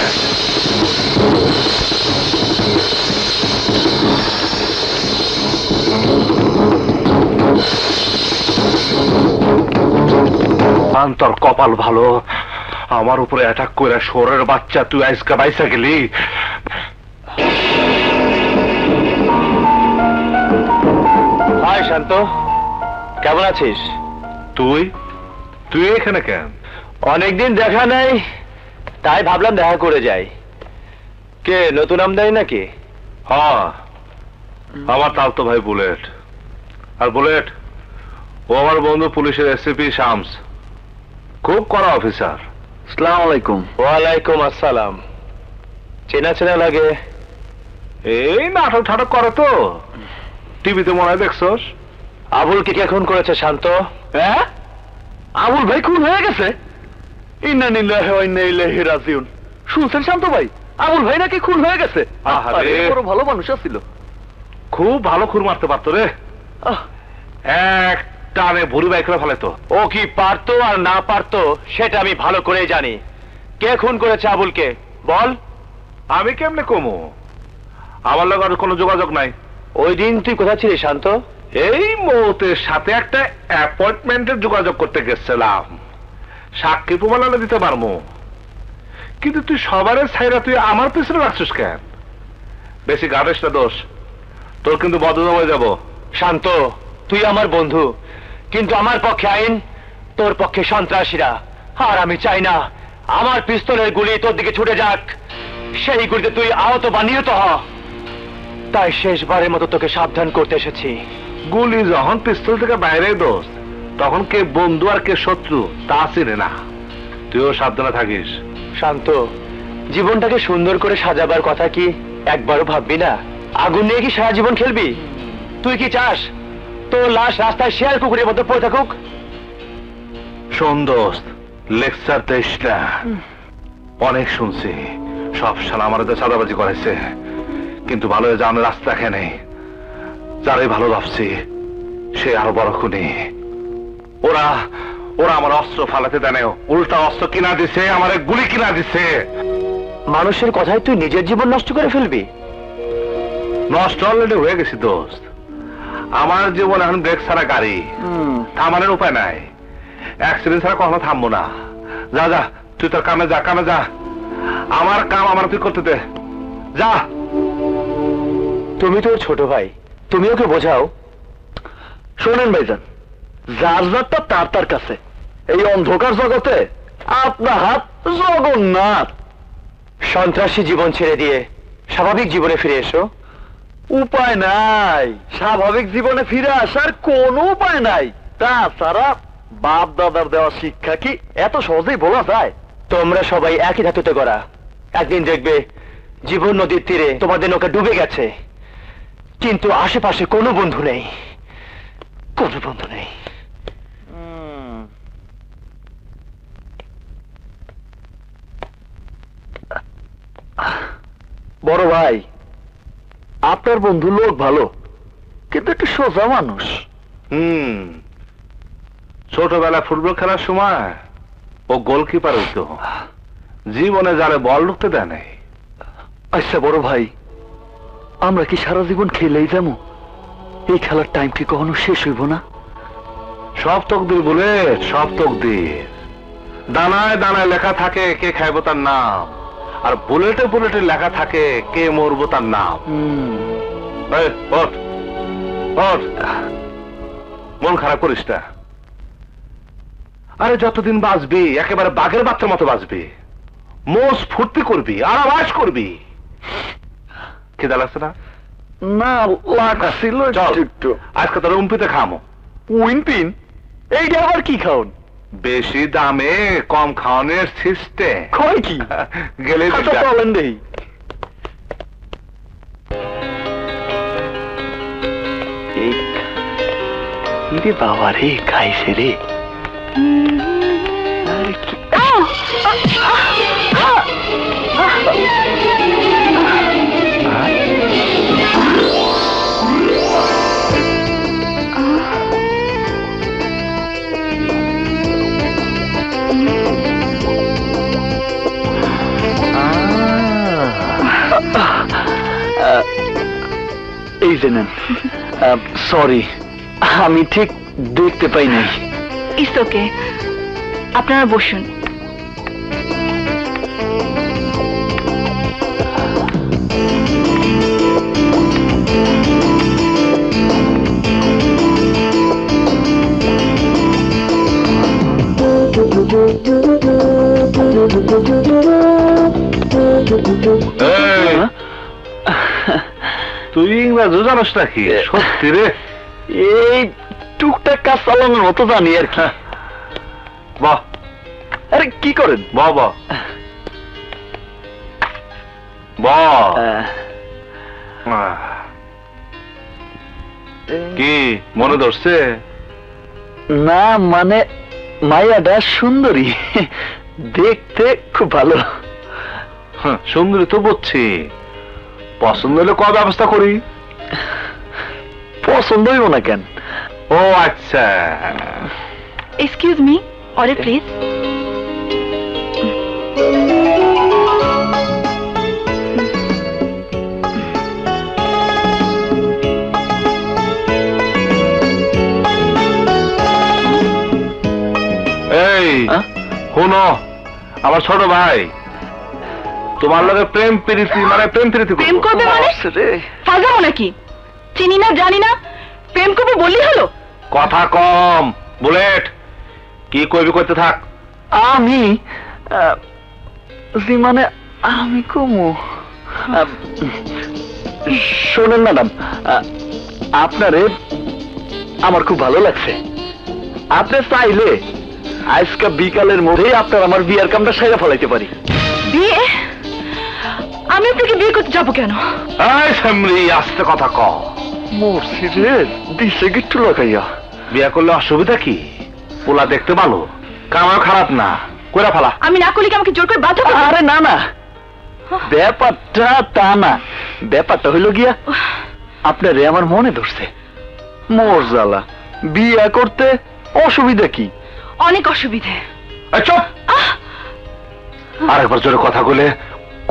[SPEAKER 4] তোর কপাল ভালো, আমার উপরে অ্যাটাক করে শোরের বাচ্চা তুই আজকে বাইসা গেলি।
[SPEAKER 3] হাই শান্ত, কেমন আছিস?
[SPEAKER 4] তুই তুই এখানে কেন?
[SPEAKER 3] অনেকদিন দেখা নাই, তাই ভাবলাম দেখা করে যাই। কে নতুন আমদানি নাকি?
[SPEAKER 4] হ্যাঁ, আমার তালতো ভাই বুলেট। আর বুলেট ও আমার বন্ধু পুলিশের এসিপি শামস, খুব কড়া অফিসার।
[SPEAKER 2] আসসালামু আলাইকুম।
[SPEAKER 3] ওয়ালাইকুম আসসালাম। চেনা চেনা লাগে।
[SPEAKER 4] এই নাটক ঠাটক করে তো, টিভিতে মনে হয় দেখছস।
[SPEAKER 3] আবুলকে কে খুন করেছে শান্ত?
[SPEAKER 2] হ্যাঁ, আবুল ভাই খুন হয়ে গেছে? ইন্না লিল্লাহি ওয়া ইন্না ইলাইহি রাজিউন। শুনছেন শান্ত ভাই, আবুল ভাই নাকি খুন হয়ে গেছে?
[SPEAKER 4] আহারে,
[SPEAKER 2] বড় ভালো মানুষ ছিল,
[SPEAKER 4] খুব ভালো খুন মারতে পারতো রে। এক টানে ভুরি বাই করে ফেলে তো।
[SPEAKER 3] ও কি পারতো আর না পারতো সেটা আমি ভালো করেই জানি। কে খুন করেছে আবুলকে বল।
[SPEAKER 4] আমি কেমনে কমু? আমার লগে আর কোনো যোগাযোগ নাই।
[SPEAKER 3] ওই দিন তুই কোথায় ছিলি শান্ত?
[SPEAKER 4] এই মুহূর্তের সাথে একটা অ্যাপয়েন্টমেন্টের যোগাযোগ করতে গেছিলাম, সাক্ষী প্রমাণ দিতে পারবো। কিন্তু তুই সবারের ছাইরা তুই আমার পিছনে রাখছিস কেন? বেশি গাড়িস না দোষ, তোর কিন্তু বদনাম হয়ে যাব।
[SPEAKER 3] শান্ত, তুই আমার বন্ধু, কিন্তু আমার পক্ষে আইন, তোর পক্ষে সন্ত্রাসীরা। আর আমি চাই না আমার পিস্তলের গুলি তোর দিকে ছুটে যাক, সেই গুলিতে তুই আহত বা নিহত হ। তাই শেষবারের মতো তোকে সাবধান করতে এসেছি।
[SPEAKER 4] গুলি যখন পিস্তল থেকে বাইরে দোষ, তখন কে বন্ধু আর কে শত্রু তা চিনে না। তুইও সাবধানে থাকিস।
[SPEAKER 3] শান্ত, জীবনটাকে সুন্দর করে সাজাবার কথা কি একবারও ভাববি না? আগুন নিয়ে কি সারা জীবন খেলবি? তুই কি চাস তোর লাশ রাস্তায় শেয়াল কুকুরের মধ্যে পড়ে থাকুক?
[SPEAKER 4] শোন দোস্ত, লেকচার দিস না। অনেক শুনছি সব শালা আমার চাঁদাবাজি করেছে, কিন্তু ভালো জান রাস্তা খেয়ে যারাই ভালো ভাবছি সে আরো বড় খুনি। ওরা ওরা আমার অস্ত্র ফালাতে দেয়, উল্টা অস্ত্র কিনা দিছে, আমার গুলি কিনা দিছে।
[SPEAKER 3] মানুষের কথায় তুই নিজের জীবন নষ্ট করে ফেলবি?
[SPEAKER 4] নষ্ট অলরেডি হয়ে গেছি দোস্ত। আমার জীবন এখন ব্রেক ছাড়া গাড়ি, থামানোর উপায় নাই। অ্যাক্সিডেন্ট ছাড়া কখনো থামবো না। যা যা, তুই তোর কামে যা, কামে যা। আমার কাম আমার তুই করতে দে, যা।
[SPEAKER 3] তুমি তোর ছোট ভাই, তুমি ওকে বোঝাও।
[SPEAKER 2] শোনেন ভাইজান, যার যারটা তার তার কাছে, এই অন্ধকার জগতে আপনার হাত জগন্নাথ।
[SPEAKER 6] সন্ত্রাসী জীবন ছেড়ে দিয়ে স্বাভাবিক জীবনে ফিরে এসো।
[SPEAKER 2] উপায় নাই, স্বাভাবিক জীবনে ফিরে আসার কোনো উপায় নাই। তাছাড়া বাপ দাদার দেওয়া শিক্ষা কি এত সহজেই বলা যায়?
[SPEAKER 6] তোমরা সবাই একই ধাতুতে গড়া। একদিন দেখবে জীবন নদীর তীরে তোমাদের নৌকা ডুবে গেছে, কিন্তু আশেপাশে কোনো বন্ধু নেই, কোনো বন্ধু নেই।
[SPEAKER 2] বড় ভাই, আপনার বন্ধু লোক ভালো, কিন্তু একটু সোজা মানুষ।
[SPEAKER 4] ছোটবেলা ফুটবল খেলার সময় ও গোলকিপার হইতো, জীবনে যারে বল ঢুকতে দেয় নাই।
[SPEAKER 2] আচ্ছা বড় ভাই, আমরা কি সারা জীবন খেলেই যাবো? এই খেলার টাইম কি কখনো শেষ হইব না?
[SPEAKER 4] সব তকদির বলে, সব তকদির। দানায় দানায় লেখা থাকে কে খাইব তার নাম, আর বুলেটে বুলেটে লেখা থাকে কে মরবো তার নাম। এই, ওঠ, ওঠ। মন খারাপ করিস না। আরে যতদিন বাঁচবি একেবারে বাঘের বাচ্চার মতো বাঁচবি, মোষ ফুর্তি করবি, আরামাস করবি। খিদা লাগছে না?
[SPEAKER 2] না, লাগছিল একটু।
[SPEAKER 4] আজকে তোর উম্পিতে খামো।
[SPEAKER 2] উইনপিন? এইটা আবার কি খাওন?
[SPEAKER 4] বেশি দামে কম খাওয়ানোর সিস্টেম।
[SPEAKER 2] কয় কি?
[SPEAKER 4] গেলে
[SPEAKER 2] বলেন দেই। বাবা রে, খাইছে রে। এই যে নেন। সরি, আমি ঠিক দেখতে পাই নাই।
[SPEAKER 7] ইটস ওকে, আপনারা বসুন।
[SPEAKER 4] তুই ইংরেজি জানিস নাকি? সত্যি রে?
[SPEAKER 2] এই টুকটাক কাজ চালানোর মতো জানি আর কি।
[SPEAKER 4] বাহ।
[SPEAKER 2] আরে কি করেন?
[SPEAKER 4] বাহ বাহ বাহ। কি মনে ধরছে?
[SPEAKER 2] না মানে মাইয়াটা সুন্দরী, দেখতে খুব ভালো।
[SPEAKER 4] সুন্দরী তো বুঝছি, পছন্দ হলে ক ব্যবস্থা করি।
[SPEAKER 2] পছন্দ হইব না কেন?
[SPEAKER 4] ও আচ্ছা।
[SPEAKER 7] Excuse me, order please.
[SPEAKER 4] এই শোনো, আমার ছোট ভাই তোমার লগে প্রেম প্রীতি, মানে প্রেম প্রীতি
[SPEAKER 7] প্রেম করবে মানে? ফাজামো নাকি? চিনি না জানি না, প্রেম করবে বললি হলো?
[SPEAKER 4] কথা কম, বুলেট কি কইবি করতে থাক।
[SPEAKER 2] আমি মানে আমি কমু। শোনেন ম্যাডাম, আপনারে আমার খুব ভালো লাগছে। আপনি চাইলে আজকে বিকালের মধ্যেই আপনার আমার বিয়ার কামটা সেরে ফেলাইতে পারি।
[SPEAKER 7] বিয়ে? আমি আপনাকে বিয়ে করতে যাবো কেন?
[SPEAKER 4] এই সামরি, আস্তে কথা ক।
[SPEAKER 2] মরছি রে, দিছে গিট্টু লাগাইয়া।
[SPEAKER 4] বিয়া করলে অসুবিধা কি? পোলা দেখতে ভালো, কামাও খারাপ না, কইরা ফেলা।
[SPEAKER 7] আমি না করলে কি আমাকে জোর করে বাধ্য করবে?
[SPEAKER 2] আরে না না, ব্যাপারটা তা না। ব্যাপারটা হইল গিয়া আপনারে আমার মনে ধরছে। মোর জ্বালা, বিয়া করতে অসুবিধা কি?
[SPEAKER 7] অনেক অসুবিধে।
[SPEAKER 4] চুপ! আরেকবার জোরে কথা বলে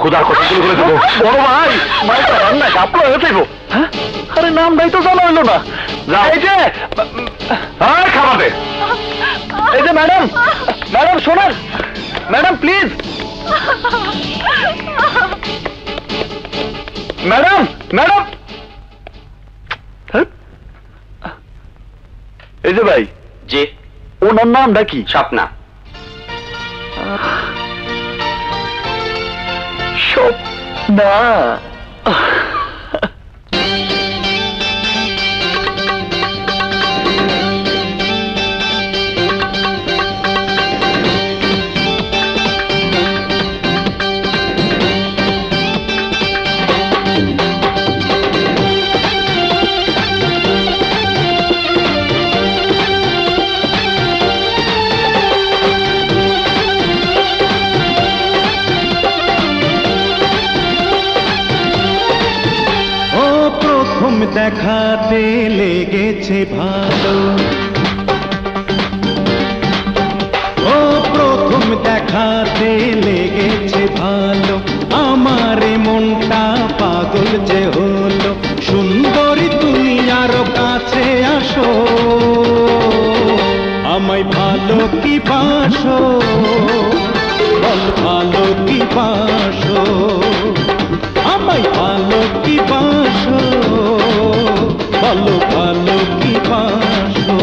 [SPEAKER 4] খুদার কথা বলে দেবো।
[SPEAKER 2] বড় ভাই, মাইটা রান্না কাপড় হয়ে যাইব। আরে নামটাই তো জানা হইলো না। এই যে
[SPEAKER 4] খাবার দে।
[SPEAKER 2] এই যে ম্যাডাম, ম্যাডাম শোনেন, ম্যাডাম প্লিজ, ম্যাডাম, ম্যাডাম। এই যে ভাই,
[SPEAKER 6] জি।
[SPEAKER 2] ওনার নামটা কি?
[SPEAKER 3] স্বপ্না।
[SPEAKER 2] স্বপ্না।
[SPEAKER 1] দেখাতে লেগেছে ভালো, ও প্রথম দেখাতে লেগেছে ভালো, আমার মনটা পাগল যে হলো। সুন্দরী তুমি আরো কাছে আসো, আমায় ভালো কি বাসো, বল ভালো কি বাসো, আমায় ভালো কি বাসো, ভালো ভালো কি বাসো।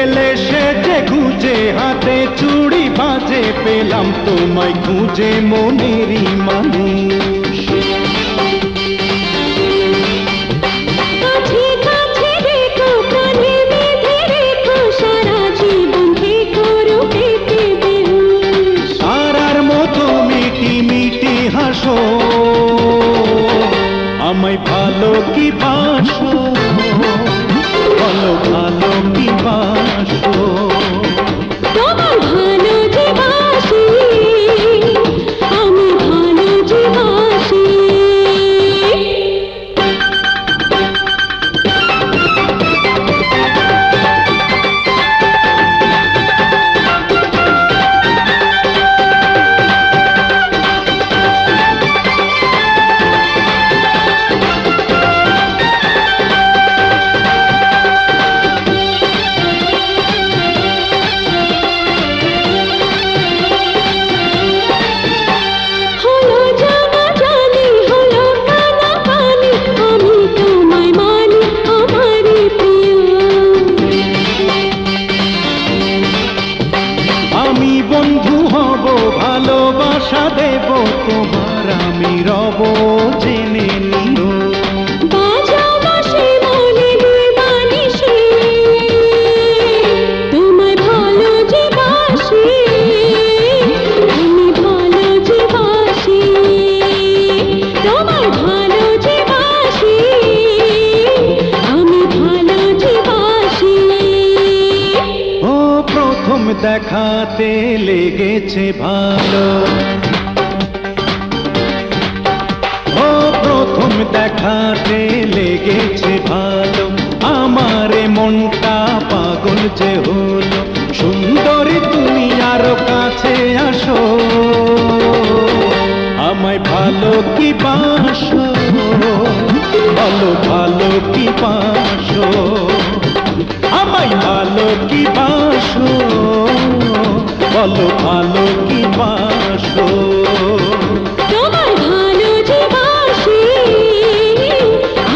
[SPEAKER 1] এলে সেজে খুঁজে হাতে চুড়ি বাজে, পেলাম তোমায় খুঁজে মনেরই মানুষ। সারার মতো মিটি মিটি হাসো, আমায় ভালো কি বাসো, ভালো ভালো কি বাসো।
[SPEAKER 9] তোমার ভালো যে বাসি, আমি ভালো যে বাসি।
[SPEAKER 1] ভালোবাসা দেব তোমার আমি রব জেনে নিও।
[SPEAKER 9] তোমায় ভালো যে বাসি, আমি ভালো যে বাসি। তোমায় ভালো যে বাসি, আমি ভালো যে বাসি।
[SPEAKER 1] ও প্রথম দেখাতে লেগেছে ভালো, ও প্রথম দেখাতে লেগেছে ভালো, আমার মনটা পাগল যে হলো। সুন্দরী তুমি আরো কাছে আসো, আমায় ভালো কি বাসো, ভালো ভালো কি বাসো, আমায় ভালো কি বাসো, বলো ভালো কি বাসো।
[SPEAKER 9] তোমায় ভালো যে বাসি,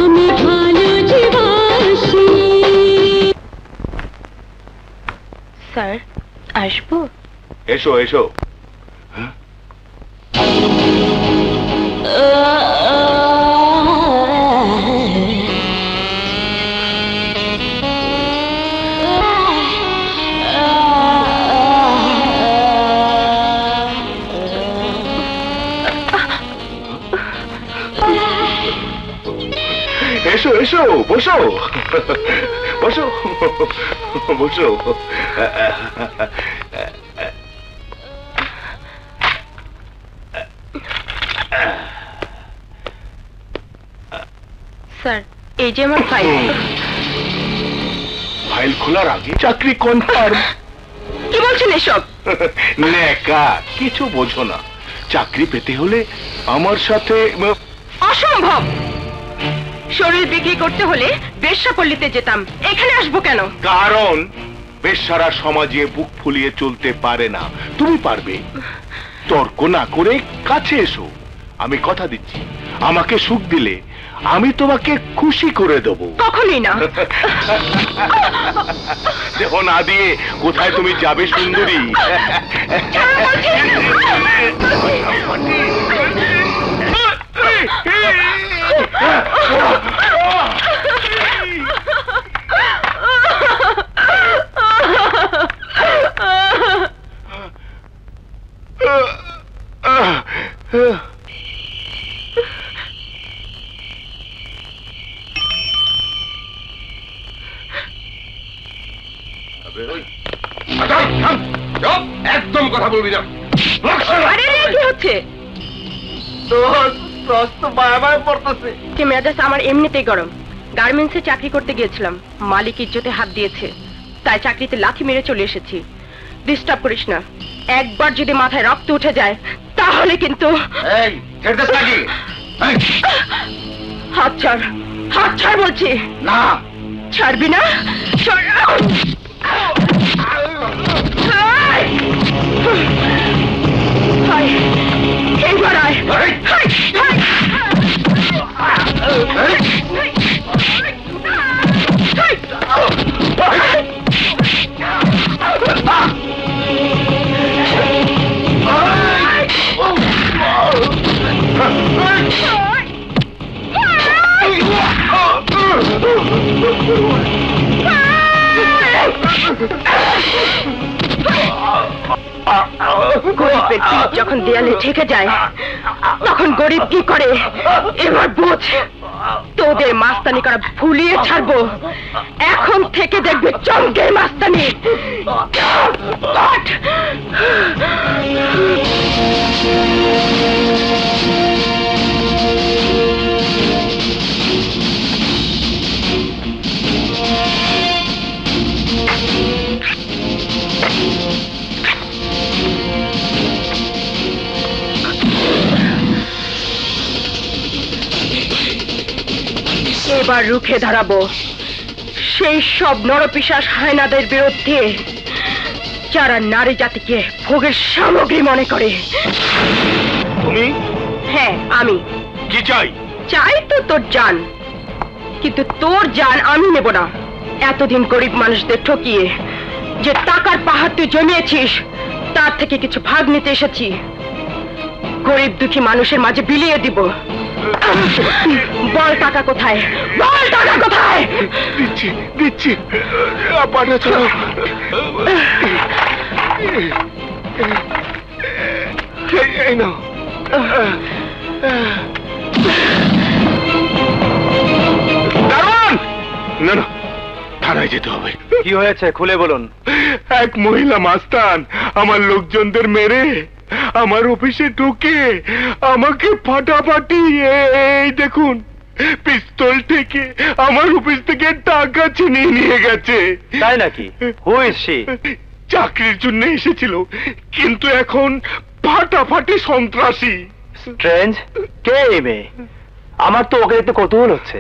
[SPEAKER 9] আমি ভালো যে বাসি।
[SPEAKER 7] স্যার আসবো?
[SPEAKER 4] এসো এসো। বসো বসো বসো বসো।
[SPEAKER 10] স্যার এই যে আমার ফাইল।
[SPEAKER 4] ফাইল খোলার আগে চাকরি কনফার্ম।
[SPEAKER 10] কি বলছেন এসব?
[SPEAKER 4] নেকা, কিছু বোঝো না। চাকরি পেতে হলে আমার সাথে
[SPEAKER 10] অসম্ভব। শরীর বিক্রি করতে হলে বেশ্যাপল্লীতে যেতাম, এখানে আসবো কেন?
[SPEAKER 4] কারণ বেশ্যারা সমাজে বুক ফুলিয়ে চলতে পারে না, তুমি পারবে। তর্ক না করে কাছে এসো। আমি কথা দিচ্ছি, আমাকে সুখ দিলে আমি তোমাকে খুশি করে দেবো।
[SPEAKER 10] কখনই না।
[SPEAKER 4] দেহ না দিয়ে কোথায় তুমি যাবে সুন্দরী?
[SPEAKER 8] একদম কথা বলবি না।
[SPEAKER 10] আরে কি হচ্ছে? যে মেজাজ আমার এমনিতেই গরম। গার্মেন্টসে চাকরি করতে গিয়েছিলাম, মালিক ইজ্জতে হাত দিয়েছে, তাই চাকরিতে লাথি মেরে চলে এসেছি। ডিস্টার্ব করিস না। একবার যদি মাথায় রক্ত উঠে যায় তাহলে কিন্তু। হাত ছাড়, হাত ছাড় বলছি।
[SPEAKER 8] না
[SPEAKER 10] ছাড়বি না? এইবার আয়। গরিবের পিঠ যখন দেয়ালে ঠেকে যায় তখন গরিব কি করে এবার বুঝ। তোদের মাস্তানি করা ভুলিয়ে ছাড়বো। এখন থেকে দেখবে চমকের মাস্তানি। এবার রুখে দাঁড়াবো সেই সব নরপিশাচ হায়নাদের বিরুদ্ধে যারা নারী জাতিকে ভোগের সামগ্রী মনে করে।
[SPEAKER 4] তুমি?
[SPEAKER 10] হ্যাঁ আমি।
[SPEAKER 4] কি চাই?
[SPEAKER 10] চাই তো তোর জান, কিন্তু তোর জান আমি নেব না। এতদিন গরিব মানুষদের ঠকিয়ে যে টাকার পাহাড় তুই জমিয়েছিস তার থেকে কিছু ভাগ নিতে এসেছি। গরিব দুঃখী মানুষের মাঝে বিলিয়ে দিব। বল টাকা কোথায়? বল টাকা কোথায়?
[SPEAKER 4] দিচ্ছি দিচ্ছি। পাঠা চলো। এই নাও। দারোয়ান! না না, থানায় যেতে হবে।
[SPEAKER 6] কি হয়েছে খুলে বলুন।
[SPEAKER 4] এক মহিলা মাস্তান আমার লোকজনদের মেরে আমার অফিসে ঢুকে আমাকে ফাটাফাটি, এই দেখুন, পিস্তল থেকে আমার অফিস থেকে টাকা ছিনিয়ে নিয়ে গেছে।
[SPEAKER 6] তাই নাকি? Who is she?
[SPEAKER 4] চাকরির জন্য এসেছিল, কিন্তু এখন ফাটাফাটি সন্ত্রাসী।
[SPEAKER 6] স্ট্রেঞ্জ। কে এই মেয়ে? আমার তো ওকে দেখতে কৌতূহল হচ্ছে।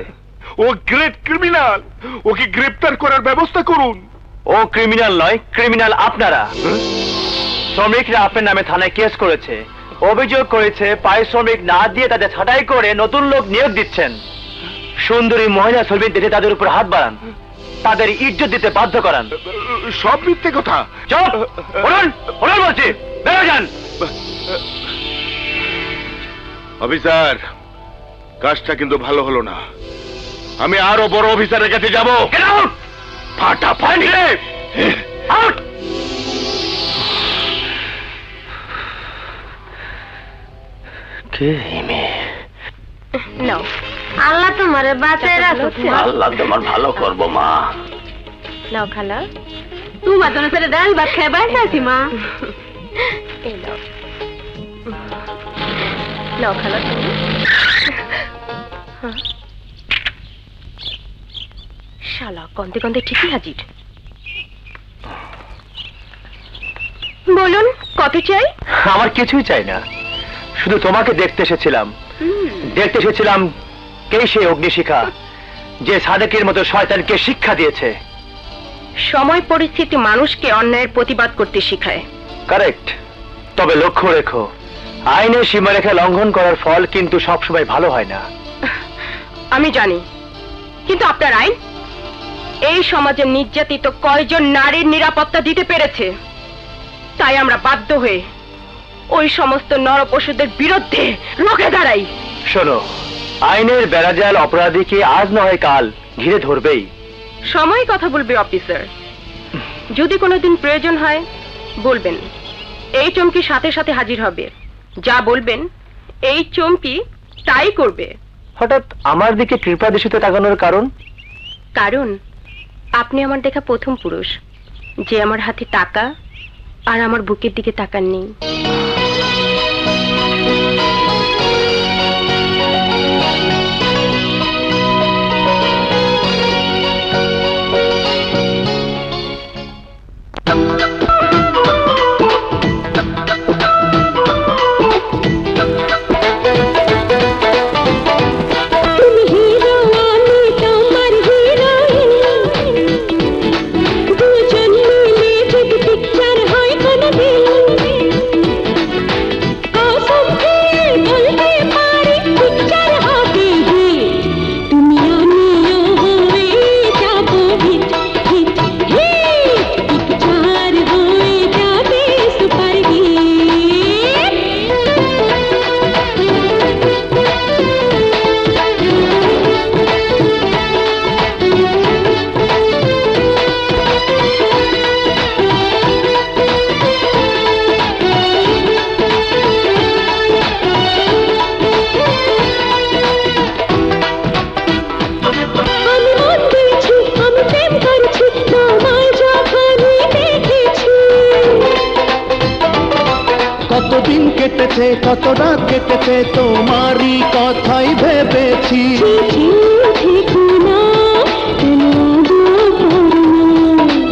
[SPEAKER 4] ও গ্রেট ক্রিমিনাল, ওকে গ্রেপ্তার করার ব্যবস্থা করুন।
[SPEAKER 6] ও ক্রিমিনাল নয়, ক্রিমিনাল আপনারা। শ্রমিকরা আপনার নামে থানায় কেস করেছে, অভিযোগ করেছে পারিশ্রমিক না দিয়ে তাদের ছাঁটাই করে নতুন লোক নিয়োগ দিচ্ছেন। সুন্দরী মহিলা শ্রমিক দেখে তাদের উপর হাত বাড়ান, তাদের ইজ্জত দিতে বাধ্য করান।
[SPEAKER 4] সব মিথ্যে কথা।
[SPEAKER 6] চুপ! বলুন বলুন বলছি, বেরো যান।
[SPEAKER 4] অফিসার, কাজটা কিন্তু ভালো হলো না। আমি আরো বড় অফিসারের কাছে যাব। ফাটাফাটি আউট।
[SPEAKER 6] কে এই মেয়ে?
[SPEAKER 10] নাও আল্লাহ তোমারে বাঁচায় রাখছে।
[SPEAKER 3] আল্লাহ তোমার ভালো করবো মা।
[SPEAKER 10] নাও খালা, তোমার জন্য সেটা ডাল ভাত খেয়ে বাইরে আছি মা। এই নাও, নাও খালা তুমি। শালা কন্দে কন্দে ঠিকই হাজির। বলুন কত চাই?
[SPEAKER 6] আমার কিছুই চাই না, শুধু তোমাকে দেখতে এসেছিলাম। দেখতে এসেছিলাম কে সেই অগ্নিশিখা যে সাদেকের মতো শয়তানকে শিক্ষা দিয়েছে।
[SPEAKER 10] সময় পরিস্থিতি মানুষকে অন্যায়ের প্রতিবাদ করতে শিখায়।
[SPEAKER 6] কারেক্ট। তবে লক্ষ্য রেখো, আইনের সীমারেখা লঙ্ঘন করার ফল কিন্তু সবসময় ভালো হয় না।
[SPEAKER 10] আমি জানি, কিন্তু আপনার আইন এই সমাজে নির্যাতিত কয়জন নারীর নিরাপত্তা দিতে পেরেছে? তাই আমরা বাধ্য হয়ে ওই সমস্ত নরপশুদের বিরুদ্ধে রুখে দাঁড়াই।
[SPEAKER 6] শোনো, আইনের বেড়াজাল অপরাধীকে আজ নয় কাল ঘিরে ধরবেই।
[SPEAKER 10] সময় কথা বলবে অফিসার। যদি কোনোদিন প্রয়োজন হয় বলবেন, এই চমকি সাথে সাথে হাজির হবে। যা বলবেন এই চমকি তাই করবে।
[SPEAKER 6] হঠাৎ আমার দিকে কৃপা দৃষ্টিতে তাকানোর কারণ?
[SPEAKER 10] কারণ আপনি আমার দেখা প্রথম পুরুষ যে আমার হাতে টাকা আর আমার বুকের দিকে তাকাননি।
[SPEAKER 1] কতদিন কেটেছে, কত রাত কেটেছে, তোমারই কথাই ভেবেছি।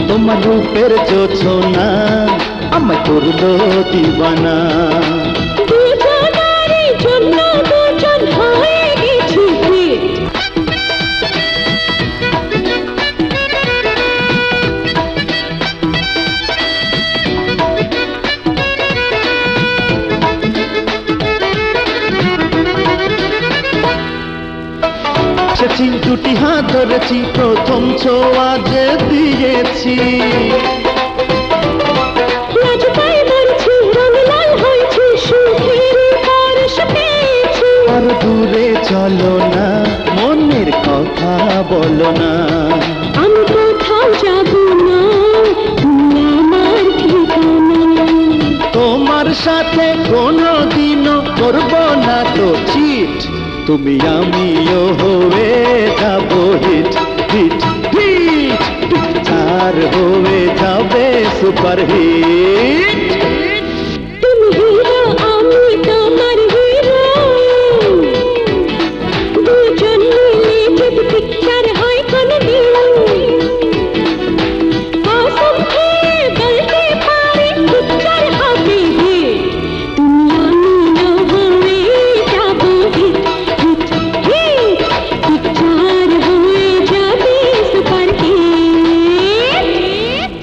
[SPEAKER 1] তোমার রূপের জোছনা আমায় করলো দিবানা। দুটি হাত ধরেছি, প্রথম ছোঁয়া যে দিয়েছি। আর দূরে চলো না, মনের কথা বলো না।
[SPEAKER 9] আমি কোথাও যাব না, তুমি আমার ঠিকানা।
[SPEAKER 1] তোমার সাথে কোনোদিনও করবো না তো চিট। তুমি আমিও হয়ে যাবো হিট হিট হিট, পিকচার হয়ে যাবে সুপার হিট।
[SPEAKER 9] তুমি হিরো, আমি তোমার হিরো, দুজন মিলে যদি পিকচার হয় কোনদিন, কসম খেয়ে বলতে পারি পিকচার হবে হিট। তুমি আমিও হয়ে যাবো হিট হিট হিট, পিকচার হয়ে যাবে সুপার হিট।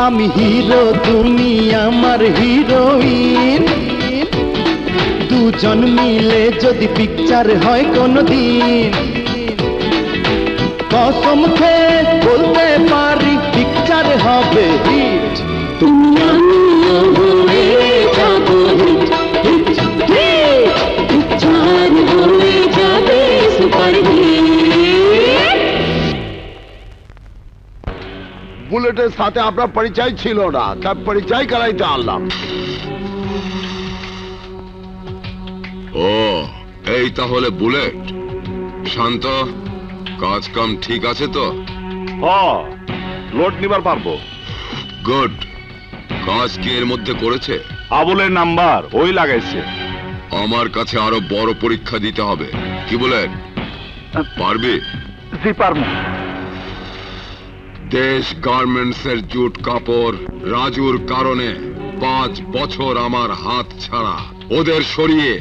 [SPEAKER 1] আমি হিরো, তুমি আমার হিরোইন, দুজন মিলে যদি পিকচার হয় কোনদিন, কসম খেয়ে বলতে পারি পিকচার হবে হিট। তুমি আমিও হয়ে যাবো হিট হিট হিট, পিকচার হয়ে যাবে সুপার হিট।
[SPEAKER 5] বুলেটের সাথে আপনার পরিচয় ছিল না, তার পরিচয় করাইতে আনলাম।
[SPEAKER 8] ও, এই তাহলে বুলেট। শান্ত, কাজ কাম ঠিক আছে তো?
[SPEAKER 4] লোড নিবার পারবো।
[SPEAKER 8] গুড। কাজ কি এর মধ্যে করেছে?
[SPEAKER 4] আবুলের নাম্বার ওই লাগাইছে।
[SPEAKER 8] আমার কাছে আরো বড় পরীক্ষা দিতে হবে, কি বলেন? পারবি?
[SPEAKER 2] জি পারবো।
[SPEAKER 8] দেশ গার্মেন্টস এর জুট কাপড় রাজুর কারণে 5 বছর আমার হাত ছাড়া। ওদের সরিয়ে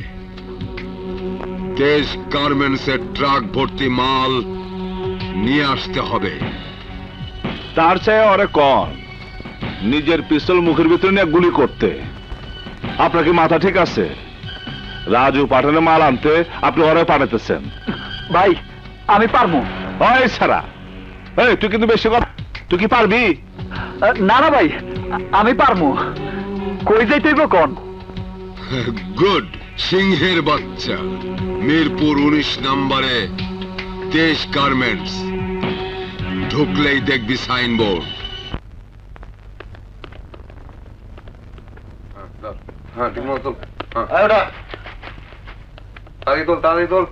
[SPEAKER 8] দেশ গার্মেন্টস এর ট্রাক ভর্তি মাল নিয়ে আসতে হবে।
[SPEAKER 4] তার চেয়ে অনেক কম নিজের পিস্তল মুখের ভিতরে নিয়ে গুলি করতে। আপনার কি মাথা ঠিক আছে? রাজু পাঠানে মাল আনতে আপনি ওরে পাঠাতেছেন।
[SPEAKER 2] ভাই আমি পারবো।
[SPEAKER 4] ওই সারা, এই তুই কিন্তু বেশি কথা, তুই কি পারবি?
[SPEAKER 2] না না ভাই, আমি পারবো। কই যাইতে হইব কোন?
[SPEAKER 8] গুড। সিংহের বাচ্চা, মিরপুর 19 নম্বরে দেশ গার্মেন্টস। ঢুকলেই দেখবি সাইনবোর্ড।
[SPEAKER 11] হ্যাঁ ঠিক মতো তাড়াতাড়ি তোল।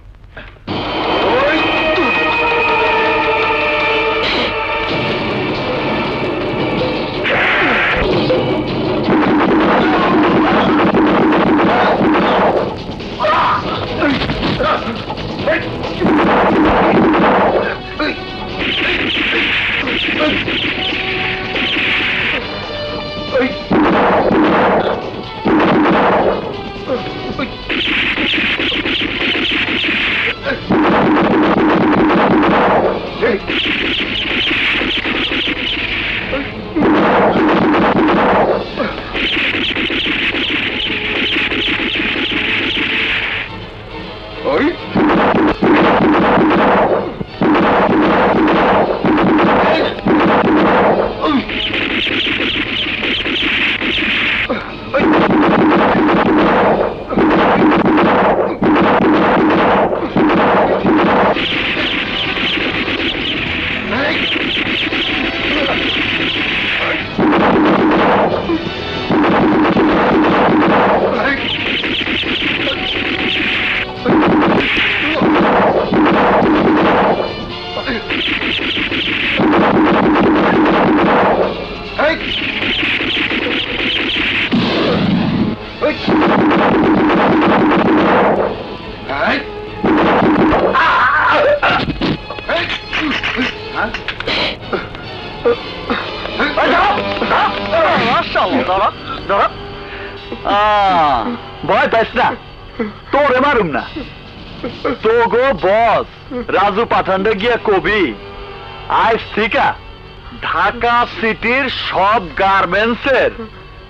[SPEAKER 2] ভয় পাইস না, তোরে মারুম না। তো গো বস রাজু পাঠানরে গিয়া কবি আজ থেকে ঢাকা সিটির সব গার্মেন্টস এর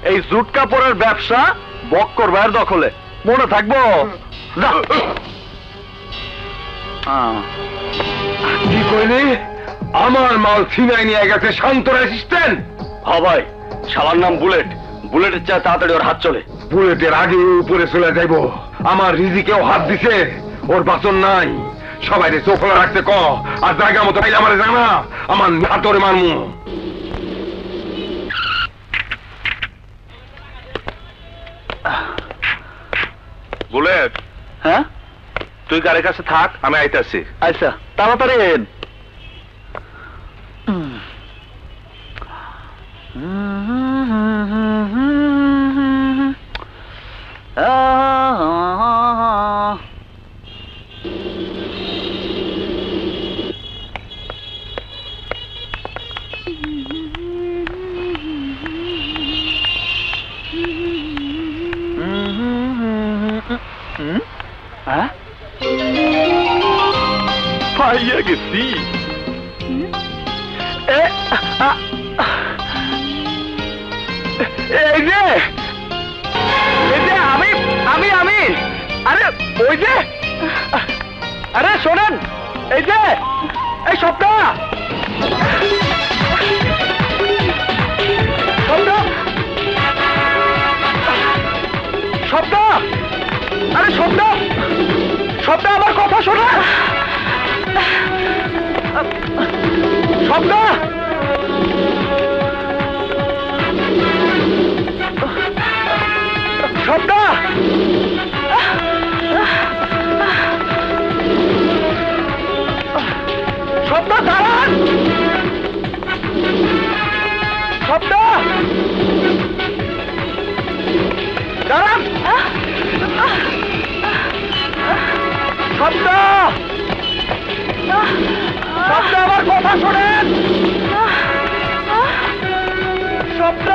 [SPEAKER 2] এই জুট কাপড়ের ব্যবসা বক্কর ভাইয়ের দখলে। মনে থাকবো?
[SPEAKER 8] কি কইলি? আমার মাল ছিনাই নিয়ে গেছে শান্তর অ্যাসিস্ট্যান্ট?
[SPEAKER 3] হ্যাঁ ভাই, শালার নাম বুলেট। বুলেটের চেয়ে তাড়াতাড়ি ওর হাত চলে।
[SPEAKER 8] বুলেটের আগে উপরে চলে যাইব। আমার রিজিকেও হাত দিছে, ওর বাসন নাই। সবাই চোখ খোলা রাখতে ক, আর জায়গা মতো পাইলে আমার জানা, আমার হাতরে মারমু।
[SPEAKER 4] বুলেট,
[SPEAKER 2] হ্যাঁ
[SPEAKER 4] তুই গাড়ির কাছে থাক, আমি আইতাছি।
[SPEAKER 2] আচ্ছা তাড়াতাড়ি এন। পাইয়া গেছি। এই যে আমি আমি আমি আরে ওই যে, আরে শোনেন, এই যে এই সপ্তাহ সপ্তাহ, আরে সপ্তাহ সপ্তাহ আমার কথা শোনা। সপ্তাহ সপ্তাহ স্বপ্ন স্বপ্ন আমার কথা শোনেন স্বপ্ন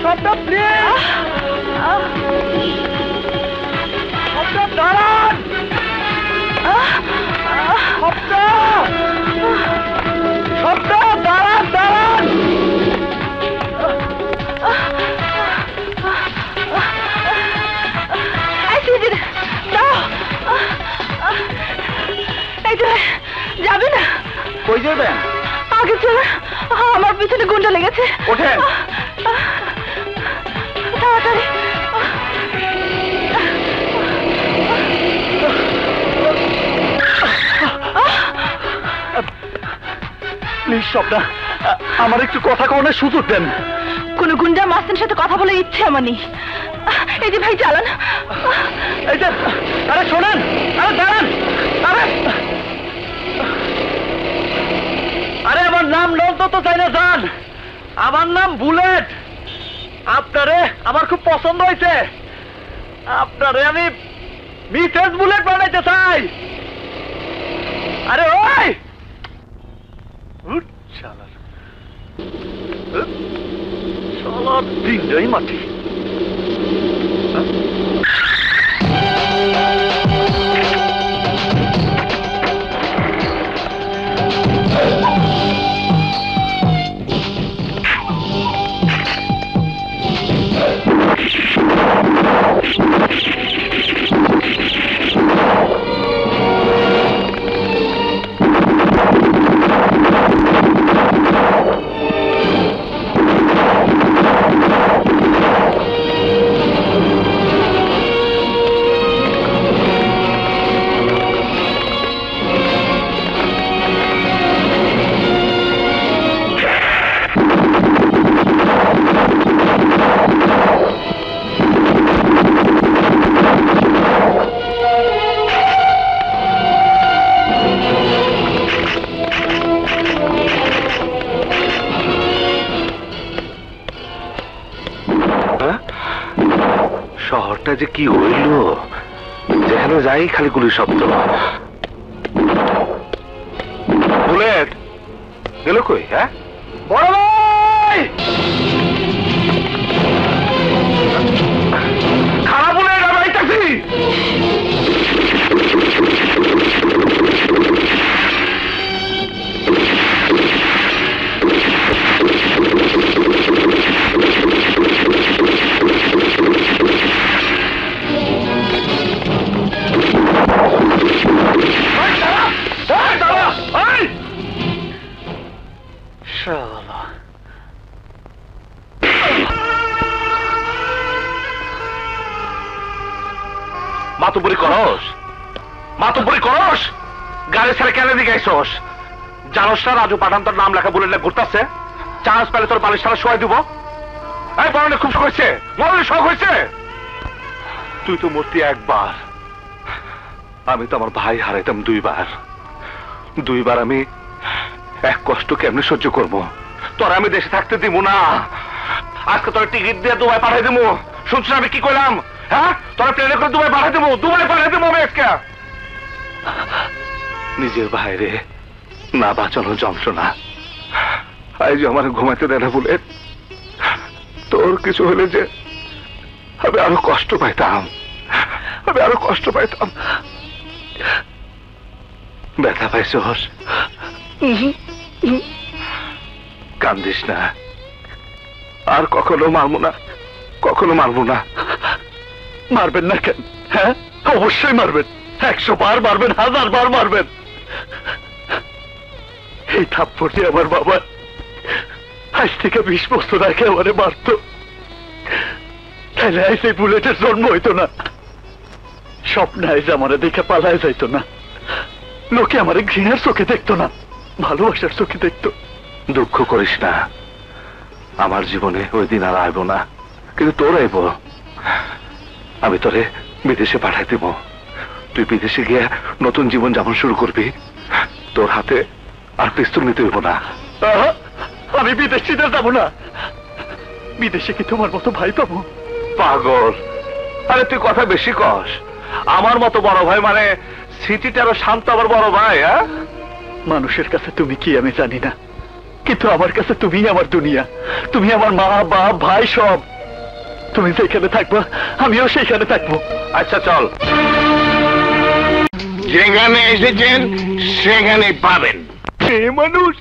[SPEAKER 2] স্বপ্ন প্লিজ স্বপ্ন দাঁড়ান স্বপ্ন স্বপ্ন দাঁড়ান দাঁড়ান
[SPEAKER 7] যাবে না
[SPEAKER 2] কই যাবেন
[SPEAKER 7] আগে চলে আমার পিছনে গুন্ডা লেগেছে
[SPEAKER 2] ওঠেন
[SPEAKER 7] তাড়াতাড়ি
[SPEAKER 2] প্লিজ স্বপ্না আমার একটু কথা কওয়ার সুযোগ দেন
[SPEAKER 7] কোন গুন্ডা মাস্তানের সাথে কথা বলার ইচ্ছে আমার নেই এই যে ভাই চালান
[SPEAKER 2] এই যে আরে শোনেন আরে দাঁড়ান আরে আরে আমার নাম নন্ত তো চাই না জান আমার নাম বুলেট আপনারে আমার খুব পছন্দ হয়েছে আপনারে আমি মিসেস বুলেট বানাইতে চাই আরে ওই শালার দিনটাই মাটি
[SPEAKER 4] শহরটা যে কি হইল যেখানে যাই খালি গুলির শব্দ বুলেট গেল কই হ্যাঁ
[SPEAKER 2] বড় ভাই
[SPEAKER 4] খারাপ বুলেট আমি আইতাছি মাতুপুরি করস গাড়ি ছেড়ে কেন দিকে আইসস জানোস না রাজু পাঠান তোর নাম লেখা বুলেট ঘুরতেছে চান্স পেলে তোর বালিশ সারা শোয়াই দিব এই পড়ালে খুব শখ হয়েছে মরলে শখ হয়েছে তুই তো মূর্তি একবার আমি তো আমার ভাই হারাইতাম দুইবার আমি এক কষ্ট কেমনে সহ্য করবো তোর আমি দেশে থাকতে দিব না আজকে তোর টিকিট দিয়ে দুবাই পাঠাই দিব শুনছিস আমি কি কইলাম হ্যাঁ তোরা প্লেনে করে দুবাই পাঠাই দেবো আমি আজকে নিজের বাইরে না বাঁচানো যন্ত্রণা আজ আমার ঘুমাইতে দেয় না বলে তোর কিছু হলে যে আমি আরো কষ্ট পাইতাম ব্যথা পাইছ কান্দিস না আর কখনো মারবো না
[SPEAKER 2] মারবেন না কেন হ্যাঁ অবশ্যই মারবেন 100 বার মারবেন 1000 বার মারবেন এই থাপ্পড়ে আমার বাবা আজ থেকে 20 বছর আগে আমারে মারত তাহলে আজ এই বুলেটের জন্ম হইতো না স্বপ্নে আজ আমারে দেখে পালায় যাইতো না লোকে আমারে ঘৃণার চোখে দেখতো না ভালোবাসার চোখে দেখতো
[SPEAKER 4] দুঃখ করিস না আমার জীবনে ওই দিন আর আইব না কিন্তু তোর আইব আমি তোরে বিদেশে পাঠাই দেব তুই বিদেশে গিয়ে নতুন জীবন যাপন শুরু করবি তোর হাতে আর পিস্তল নিতে হইব না
[SPEAKER 2] আমি বিদেশিদের যাবো না বিদেশে কি তোমার মতো ভাই পাবো
[SPEAKER 4] পাগল আরে তুই কথা বেশি কস আমার মতো বড় ভাই মানে সিটিতে আরো শান্ত আমার বড় ভাই। হ্যাঁ,
[SPEAKER 2] মানুষের কাছে তুমি কি আমি জানি না, কিন্তু আমার কাছে তুমি আমার দুনিয়া। তুমি আমার মা, বাপ, ভাই সব। তুমি যেখানে থাকবো আমিও সেইখানে থাকবো।
[SPEAKER 4] আচ্ছা চল।
[SPEAKER 5] যেখানে এসেছেন সেখানে পাবেন।
[SPEAKER 8] মানুষ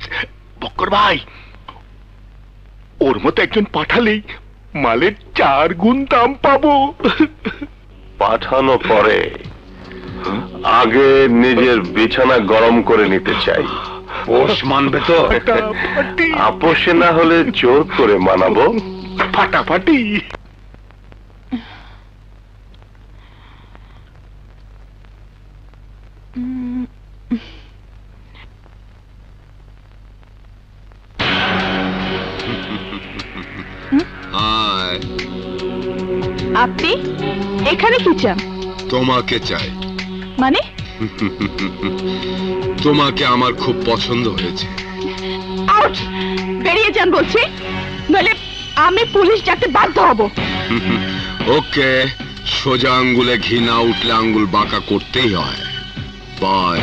[SPEAKER 8] বক্কর ভাই, ওর মতো একজন পাঠালেই মালের 4 গুণ দাম পাবো।
[SPEAKER 3] পাঠানো পরে আগে নিজের বিছানা গরম করে নিতে চাই।
[SPEAKER 8] পোষ মানবে তো?
[SPEAKER 3] আপোষে না হলে জোর করে মানাবো।
[SPEAKER 8] ফাটাফাটি।
[SPEAKER 7] আপনি এখানে কি চান?
[SPEAKER 12] তোমাকে চাই।
[SPEAKER 7] মানে?
[SPEAKER 12] তোমাকে আমার খুব পছন্দ হয়েছে।
[SPEAKER 7] আউট! বেরিয়ে যান বলছি, নইলে আমি পুলিশ ডাকতে বাধ্য হব।
[SPEAKER 12] ওকে, সোজা আঙ্গুলে ঘি না উঠলে আঙ্গুল বাঁকা করতেই হয়। বাই।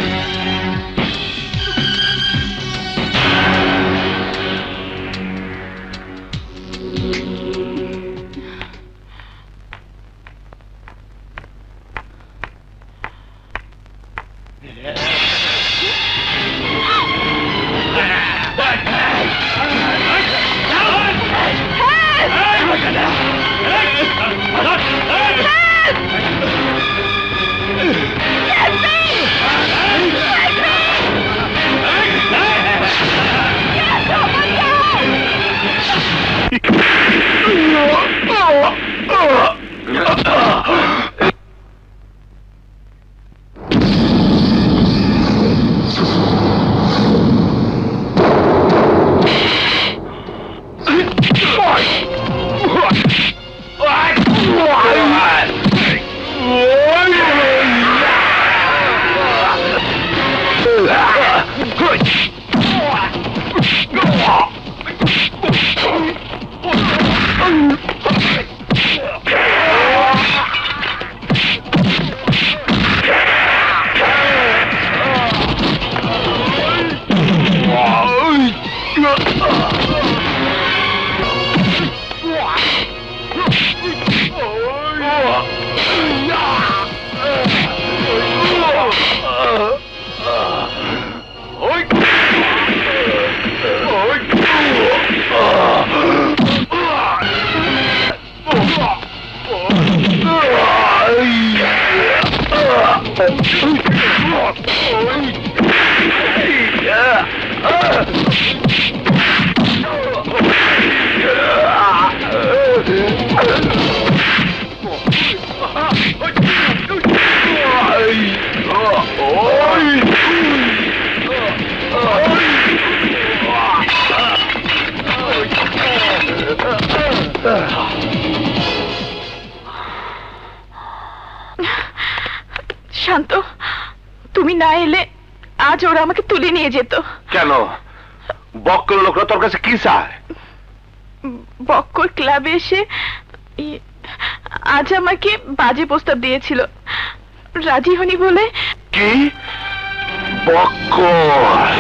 [SPEAKER 7] শান্ত, তুমি না এলে আজ ওরা আমাকে তুলে নিয়ে যেত।
[SPEAKER 4] কেন? বক্কর লোকরা তোর কাছে কি চায়?
[SPEAKER 7] বক্কর ক্লাবে এসে আজ আমাকে বাজে প্রস্তাব দিয়েছিল, রাজি হনি বলে।
[SPEAKER 4] কি? বক্কর?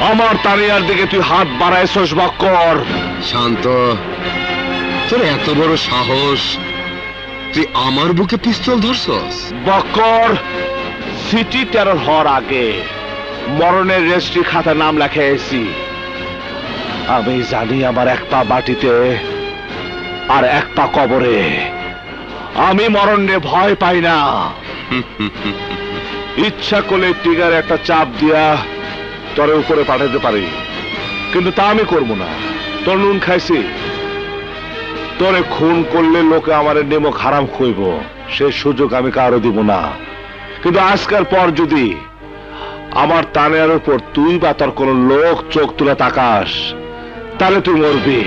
[SPEAKER 4] আমার তানিয়ার দিকে তুই হাত বাড়াইছস বক্কর।
[SPEAKER 12] শান্ত, তোর এত বড় সাহস, তুই আমার বুকে পিস্তল ধরছস?
[SPEAKER 4] বক্কর, সিটি টেরর হওয়ার আগে মরণের রেজিস্ট্রি খাতায় নাম লেখাইছি। আমি জানি আমার এক পা মাটিতে আর এক পা কবরে। আমি মরণ নিয়ে ভয় পাই না। ইচ্ছা করলে টিগার একটা চাপ দিয়া তোরে উপরে পাঠাতে পারি, কিন্তু তা আমি করবো না। তোর নুন খাইছি, তোরে খুন করলে লোকে আমার নেমক হারাম খুইব, সে সুযোগ আমি কারো দিব না। কিন্তু আজকের পর যদি আমার তানের উপর তুই বা তোর কোন লোক চোখ তুলে তাকাস, তাহলে তুই মরবি।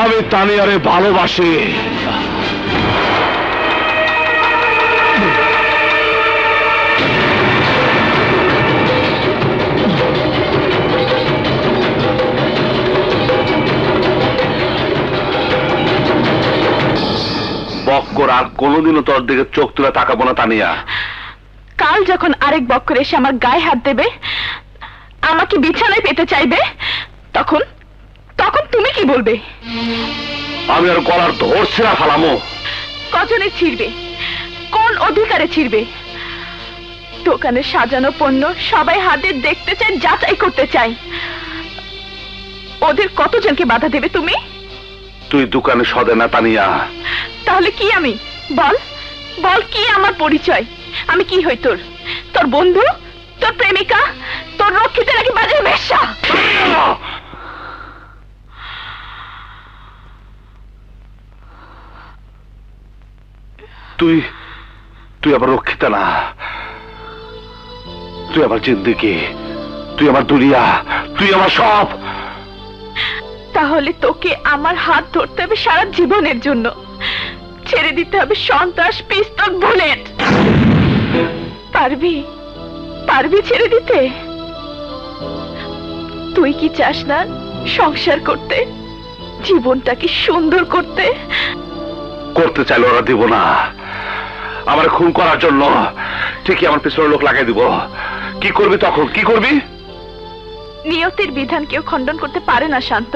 [SPEAKER 4] আমি তানিয়ারে ভালোবাসি। বক্কর আর কোনোদিনও তোর দিকে চোখ তুলে তাকাবো না তানিয়া।
[SPEAKER 7] কাল যখন আরেক বক্কর এসে আমার গায়ে হাত দেবে, আমাকে বিছানায় পেতে চাইবে, তখন তখন তুমি কি বলবে?
[SPEAKER 4] আমি আর গলার ধরছি না ফালামো।
[SPEAKER 7] কজনে ছিড়বে? কোন অধিকারে ছিড়বে? দোকানে সাজানো পণ্য সবাই হাতে দেখতে চায়, যাচাই করতে চায়। ওদের কতজনকে বাধা দেবে তুমি?
[SPEAKER 4] তুই দোকানে সদে না তানিয়া।
[SPEAKER 7] তাহলে কি আমি? বল বল, কি আমার পরিচয়? আমি কি হই তোর? তোর বন্ধু, তোর প্রেমিকা, তোর রক্ষিতা, নাকি বাজার বেশ্যা?
[SPEAKER 4] তুই তুই আমার রক্ষিতা না, তুই আমার জিন্দেগি, তুই আমার দুনিয়া, তুই আমার সব।
[SPEAKER 7] তাহলে তোকে আমার হাত ধরতে হবে সারা জীবনের জন্য, ছেড়ে দিতে হবে সন্ত্রাস, পিস্তল, বুলেট। পারবি? পারবি ছেড়ে দিতে? তুই কি চাস না সংসার করতে, জীবনটাকে সুন্দর করতে?
[SPEAKER 4] করতে চাইলে ওরা দিব না। আমার খুন করার জন্য ঠিকই আমার পিছনে লোক লাগাই দিব। কি করবি তখন? কি করবি?
[SPEAKER 7] নিয়তির বিধান কেউ খণ্ডন করতে পারে না শান্ত,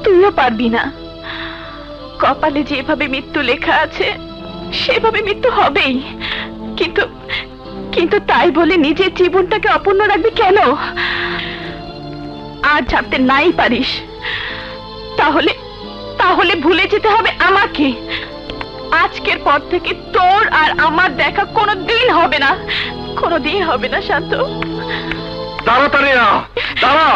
[SPEAKER 7] তুইও পারবি না। কপালে যেভাবে মৃত্যু লেখা আছে সেভাবে মৃত্যু হবেই, কিন্তু কিন্তু তাই বলে নিজের জীবনটাকে অপূর্ণ রাখবি কেন? আর ছাড়তে নাই পারিস, তাহলে তাহলে ভুলে যেতে হবে আমাকে। আজকের পর থেকে তোর আর আমার দেখা কোনোদিন হবে না, কোনোদিন হবে না শান্ত।
[SPEAKER 4] দাঁড়া তানিয়া, দাঁড়া।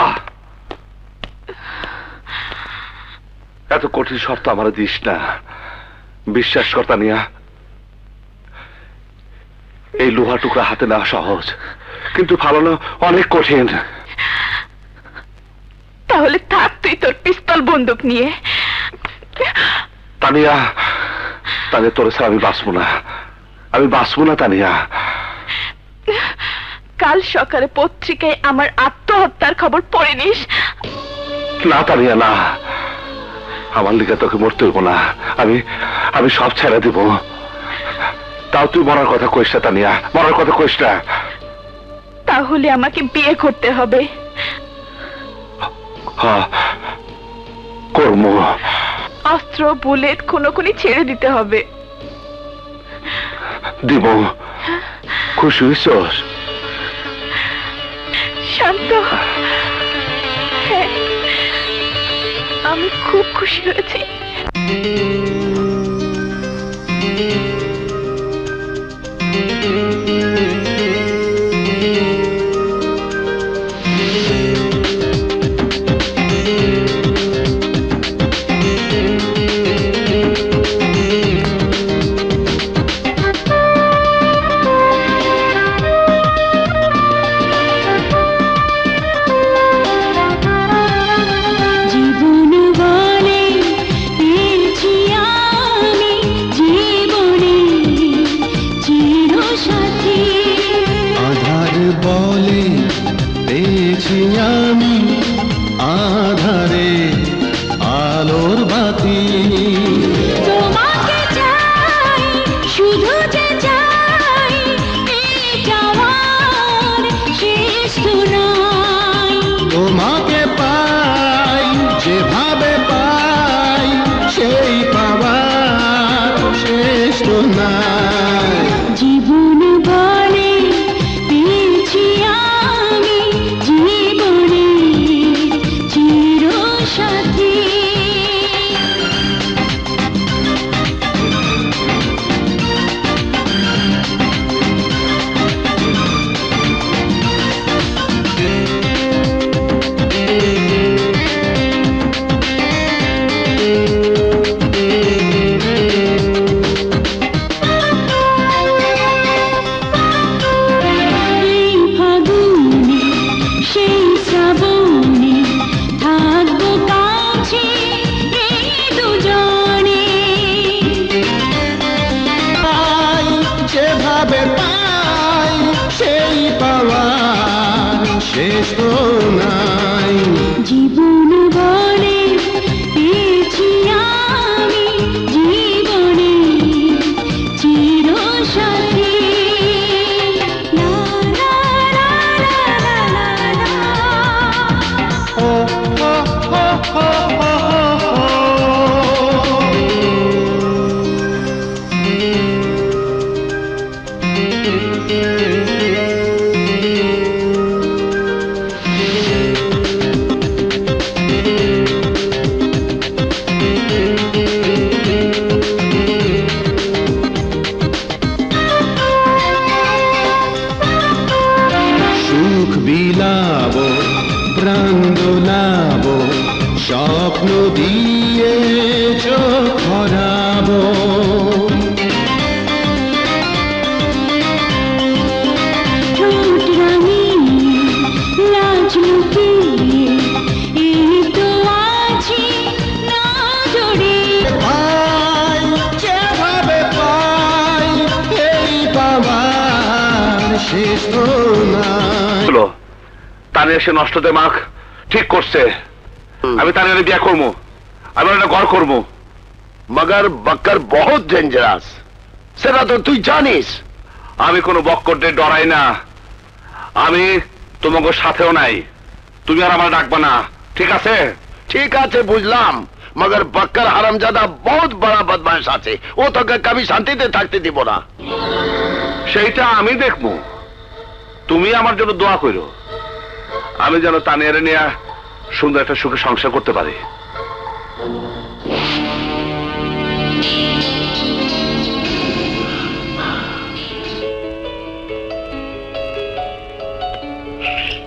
[SPEAKER 4] এত কঠিন শর্ত আমার দিস না, বিশ্বাস কর তানিয়া। এই লোহা টুকরা হাতে নেওয়া সহজ, কিন্তু ফালানো অনেক কঠিন।
[SPEAKER 7] তাহলে থাক তুই তোর পিস্তল বন্দুক নিয়ে।
[SPEAKER 4] তানিয়া, তানিয়া, তোর ছাড়া আমি বাঁচবো না, আমি বাঁচবো না তানিয়া।
[SPEAKER 7] কাল সকালে পত্রিকায় আমার আত্মহত্যার খবর পড়ে নিস?
[SPEAKER 4] না তানিয়া, না, আমার লিগে তোকে মরতে হইব না। আমি আমি সব ছেড়ে দিব। তাও তুই মরার কথা কইস না তানিয়া, মরার কথা কইস না।
[SPEAKER 7] তাহলে আমাকে বিয়ে করতে হবে।
[SPEAKER 4] হ্যাঁ, কর্ম।
[SPEAKER 7] অস্ত্র, বুলেট, খুনোখুনি ছেড়ে দিতে হবে।
[SPEAKER 4] দিব। খুশি হইছস?
[SPEAKER 7] শান্ত, হ্যাঁ, আমি খুব খুশি হয়েছি।
[SPEAKER 9] শেষ তো না।
[SPEAKER 1] শেষ নাই।
[SPEAKER 9] জীবন বলে পেয়েছি আমি জীবনে চিরসাথী। লা লা লা লা লা লা।
[SPEAKER 1] ও ও ও ও ও সুখ বিলাব প্রাণ দোলাব স্বপ্ন দিয়ে চোখ ভরাব।
[SPEAKER 9] ঠোঁট রাঙিয়ে লাজ লুকিয়ে এই তো আছি না জড়িয়ে।
[SPEAKER 1] পাই যেভাবে পাই এই পাবার শেষ নাই।
[SPEAKER 4] হলো তানিয়া সে নষ্ট দেমাগ ঠিক করছে। আমি তানিয়ারে বিয়ে করবো, আমি একটা ঘর করবো।
[SPEAKER 5] मगर बक्कर बहुत डेंजरस, সেটা তো তুই জানিস।
[SPEAKER 4] আমি কোনো বক্করদের ডরাই না, আমি তোমাকে সাথেও নাই, তুমি আর আমার ডাকবা না, ঠিক আছে?
[SPEAKER 5] ঠিক আছে বুঝলাম, मगर बक्कर हरामजादा बहुत बड़ा बदमाश আছে, ও তোকে কবি শান্তিতে থাকতে দিব না।
[SPEAKER 4] সেইটা আমি দেখবো, তুমি আমার জন্য দোয়া করো, আমি যেন তানিয়ারে নিয়ে সুন্দর একটা সুখে সংসার করতে পারি।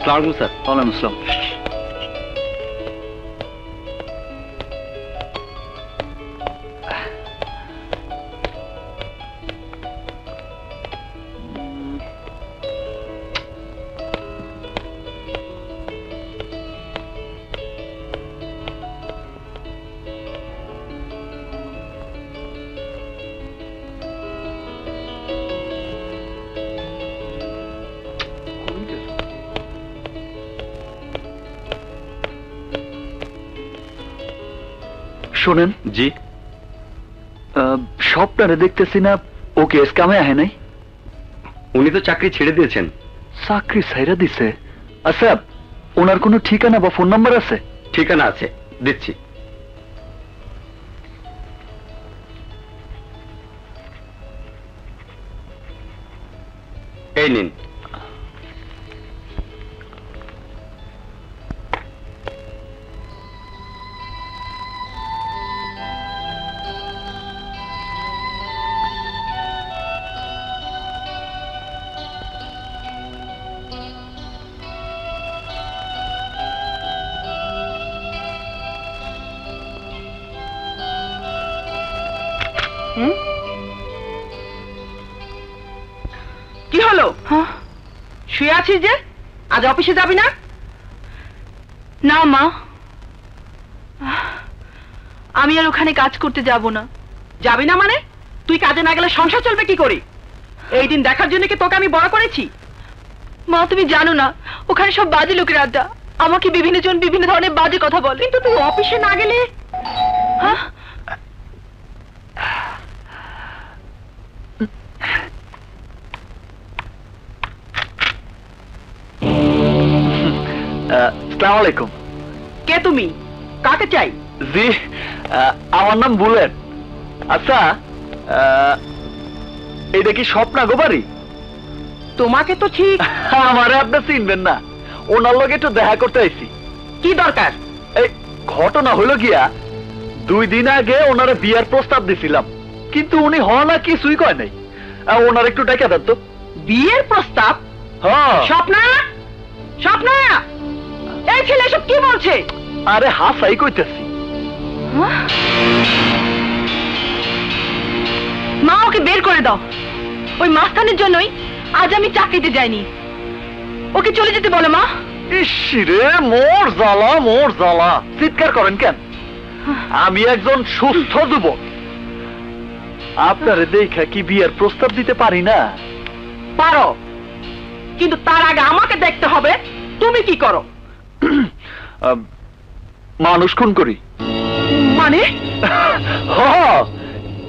[SPEAKER 2] স্যার ওয়ালাইকুম আসসালাম। শোনেন
[SPEAKER 3] জি,
[SPEAKER 2] স্বপ্নারে দেখতেছি না, ওকে কামে আহে নাই।
[SPEAKER 3] উনি তো চাকরি ছেড়ে দিয়েছেন।
[SPEAKER 2] চাকরি ছাইরা দিছে? আচ্ছা, ওনার কোনো ঠিকানা বা ফোন নাম্বার আছে?
[SPEAKER 3] ঠিকানা আছে, দিচ্ছি। এই নিন।
[SPEAKER 10] কি হলো? শুয়ে আছিস যে? আজ অফিসে যাবি না?
[SPEAKER 7] না মা, আমি আর ওখানে কাজ করতে যাব না।
[SPEAKER 10] যাবি না মানে? তুই কাজে না গেলে সংসার চলবে কি করে? এই দিন দেখার জন্য কি তোকে আমি বড় করেছি?
[SPEAKER 7] মা তুমি জানো না, ওখানে সব বাজে লোকের আড্ডা, আমাকে বিভিন্ন জন বিভিন্ন ধরনের বাজে কথা বলে।
[SPEAKER 10] কিন্তু তুই অফিসে না গেলে?
[SPEAKER 7] হ্যাঁ,
[SPEAKER 2] আসসালামু আলাইকুম।
[SPEAKER 10] কে তুমি? কাকে চাই?
[SPEAKER 2] জি, আমার নাম বুলেট। আচ্ছা, এটা কি স্বপ্না গোবারি?
[SPEAKER 10] তোমাকে তো ঠিক।
[SPEAKER 2] আমারে আপনি চিনবেন না, ওনার লগে একটু দেখা করতে আইছি।
[SPEAKER 10] কি দরকার?
[SPEAKER 2] এই ঘটনা হইল গিয়া, 2 দিন আগে ওনারে বিয়ার প্রস্তাব দিছিলাম, কিন্তু উনি হ না কিছুই কয় নাই। ওনার একটু ডেকে দেন তো।
[SPEAKER 10] বিয়ের প্রস্তাব?
[SPEAKER 2] হ্যাঁ।
[SPEAKER 10] স্বপ্না, স্বপ্না, এই ছেলে সব কি বলছে?
[SPEAKER 2] আরে হাসাই কইতেছি।
[SPEAKER 7] মা ওকে বের করে দাও। ওই মাস্তানের জন্যই আজ আমি চাকরিতে যাইনি। ওকে চলে যেতে বলো মা।
[SPEAKER 2] ইসরে মোর জ্বালা, মোর জ্বালা, চিৎকার করেন কেন? আমি একজন সুস্থ যুবক, আপনারে দেখা কি বিয়ের প্রস্তাব দিতে পারি না?
[SPEAKER 10] পারো, কিন্তু তার আগে আমাকে দেখতে হবে তুমি কি করো?
[SPEAKER 2] মানুষ খুন করি।
[SPEAKER 10] মানে?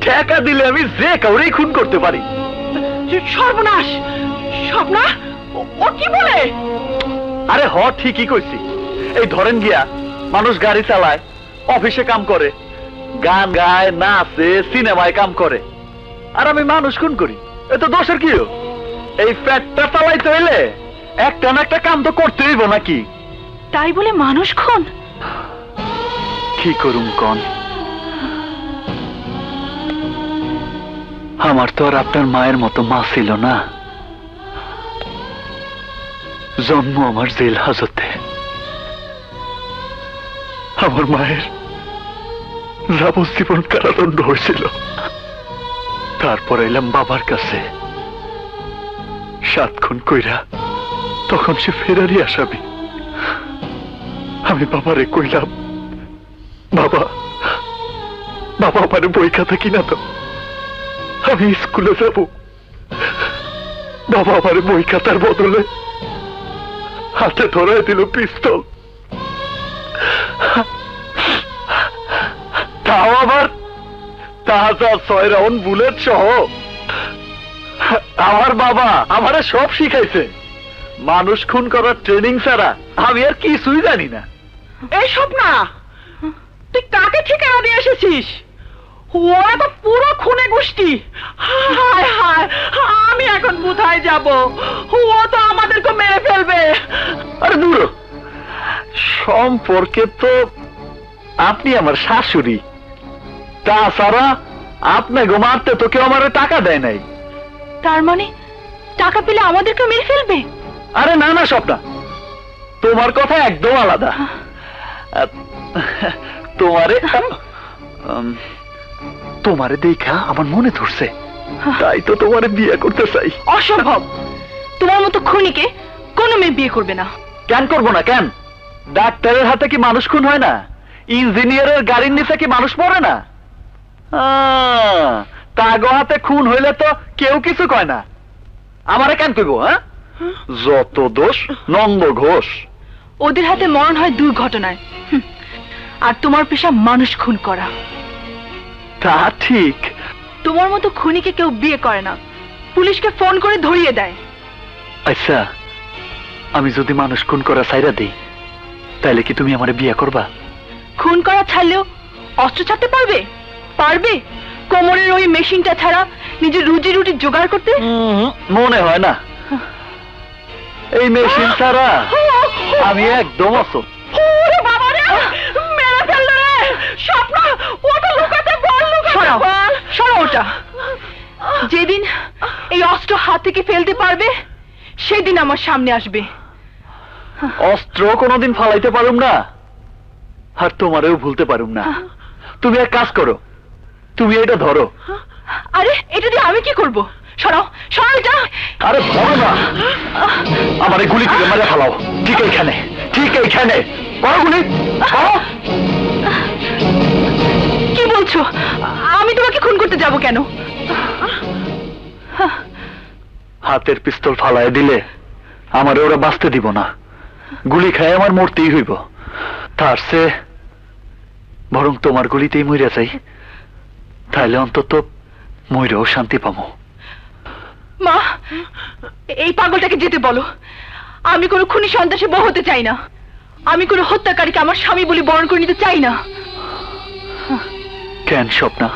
[SPEAKER 2] টাকা দিলে আমি যে কাউরেই খুন করতে পারি।
[SPEAKER 10] সর্বনাশ! স্বপ্না, ও কি বলে?
[SPEAKER 2] আরে ঠিকই কইছি। এই ধরেন গিয়া মানুষ গাড়ি চালায়, অফিসে কাম করে, গান গায়, নাচে, সিনেমায় কাম করে, আর আমি মানুষ খুন করি। এ তো দোষের কি? এই পেটটা চালাইতে হইলে একটা না একটা কাম তো করতে হইব নাকি?
[SPEAKER 7] তাই বলে মানুষ খুন?
[SPEAKER 2] কি করুম কন? আমার তো আর আপনার মায়ের মতো মা ছিল না। জন্ম আমার জেল হাজতে। আমার মায়ের যাবজ্জীবন কারাদণ্ড হয়েছিল। তারপর এলাম বাবার কাছে 7 খুন কইরা, তখন সে ফেরারি আসামি। আমি বাবারে কইলাম, বাবা বাবা আমারে বই খাতা কিনা দাও, আমি স্কুলে যাব। বাবা আমারে বই খাতার বদলে হাতে ধরায় দিল পিস্তল। তাও আবার তাজা 6 রাউন্ড বুলেট সহ। আমার বাবা আমারে সব শিখাইছে। মানুষ খুন করার ট্রেনিং ছাড়া আমি আর কিছুই জানি না।
[SPEAKER 10] এই স্বপ্না, তুই কাকে ঠিকানা দিয়ে এসেছিস? ওরা তো পুরো খুনে গোষ্ঠী। হায় হায়, আমি এখন কোথায় যাব? ও তো আমাদেরকে মেরে ফেলবে।
[SPEAKER 2] আরে দূর, সম্পর্কে তো আপনি আমার শাশুড়ি। তাছাড়া আপনাকে মারতে তো কেউ আমার টাকা দেয় নাই।
[SPEAKER 7] তার মানে টাকা পেলে আমাদেরকে মেরে ফেলবে?
[SPEAKER 2] আরে না না স্বপ্না, তোমার কথা একদম আলাদা। তোমারে দেখা আমার মনে ধরছে, তাই তো তোমারে বিয়ে করতে চাই।
[SPEAKER 7] অসম্ভব! তোমার মতো খুনিকে কোনো মেয়ে বিয়ে করবে না।
[SPEAKER 2] কেন করবো না? কেন? ডাক্তারের হাতে কি মানুষ খুন হয় না? ইঞ্জিনিয়ারের গাড়ির নিচে কি মানুষ মরে না? তাগো হাতে খুন হইলে তো কেউ কিছু কয় না। আমারে কেন কইব? যত দোষ নন্দ ঘোষ।
[SPEAKER 7] ওদের হাতে মরণ হয় দুর্ঘটনায়, আর তোমার পেশা মানুষ খুন করা।
[SPEAKER 2] তা ঠিক।
[SPEAKER 7] তোমার মতো খুনিকে কেউ বিয়ে করে না, পুলিশকে ফোন করে ধরিয়ে দেয়।
[SPEAKER 2] আচ্ছা, আমি যদি মানুষ খুন করা ছাইরা দিই, তাহলে কি তুমি আমারে বিয়ে করবা?
[SPEAKER 7] খুন করা ছাড়লেও অস্ত্র ছাড়তে পারবে? পারবে কোমরের ওই মেশিনটা ছাড়া নিজের রুজি রুটি জোগাড় করতে?
[SPEAKER 2] মনে হয় না। এই মেশিন ছাড়া আমি একদম অসুখ।
[SPEAKER 10] মেরে ফেললো রে স্বপ্না, ওটা লুকাতে বল, লুকাতে বল।
[SPEAKER 7] সরাও ওটা। যেদিন এই অস্ত্র হাত থেকে ফেলতে পারবে, সেদিন আমার সামনে আসবে।
[SPEAKER 2] অস্ত্র কোনোদিন ফালাইতে পারুম না, আর তোমারেও ভুলতে পারুম না। তুমি এক কাজ করো, তুমি এটা ধরো।
[SPEAKER 7] আরে এটা দিয়ে আমি কি করব? সরাও, সরাও যা।
[SPEAKER 2] আরে ধরো না, আমারে গুলি করে মেরে ফেলাও। ঠিক এইখানে, ঠিক এইখানে। করো গুলি, করো।
[SPEAKER 7] কি বলছো? আমি তোমাকে খুন করতে যাব কেন?
[SPEAKER 2] হাতের পিস্তল ফালায় দিলে আমারে ওরা বাঁচতে দিব না। গুলি খায় আমার মরতেই হইব। তার চেয়ে বরং তোমার গুলিতেই মইরা যাই, তাইলে অন্তত মইরাও শান্তি পাবো।
[SPEAKER 7] মা, এই পাগলটাকে যেতে বলো। আমি কোনো খুনি সন্ত্রাসী বউ হতে চাই না। আমি কোনো হত্যাকারীকে আমার স্বামী বলে বরণ করে নিতে চাই না।
[SPEAKER 2] কেন স্বপ্না?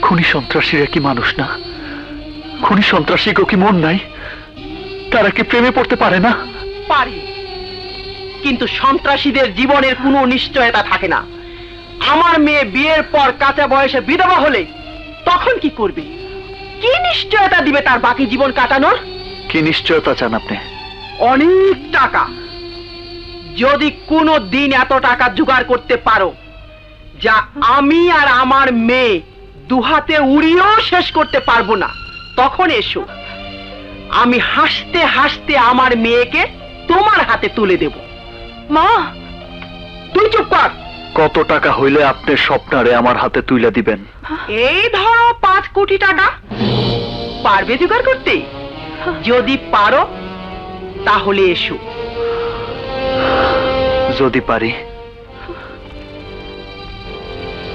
[SPEAKER 2] খুনি সন্ত্রাসীরা কি মানুষ না? খুনি সন্ত্রাসীকেও কি মন নাই? তারা কি প্রেমে পড়তে পারে না?
[SPEAKER 10] পারে, কিন্তু সন্ত্রাসীদের জীবনের কোনো নিশ্চয়তা থাকে না। আমার মেয়ে বিয়ের পর কাঁচা বয়সে বিধবা হলে তখন কি করবে? কি নিশ্চয়তা দিবে তার বাকি জীবন কাটানোর?
[SPEAKER 2] কি নিশ্চয়তা চান আপনি?
[SPEAKER 10] অনেক টাকা। যদি কোনো দিন এত টাকা জোগাড় করতে পারো যা আমি আর আমার মেয়ে দুহাতে উড়িয়েও শেষ করতে পারবো না, তখন এসো। আমি হাসতে হাসতে আমার মেয়েকে তোমার হাতে তুলে দেব।
[SPEAKER 7] মা,
[SPEAKER 10] তুই চুপ কর।
[SPEAKER 2] কত টাকা হইলে আপনি স্বপ্নারে আমার হাতে তুলে দিবেন?
[SPEAKER 10] এই ধরো 5 কোটি টাকা। পারবে জোগাড় করতে? যদি পারো তাহলে এসো।
[SPEAKER 2] যদি পারি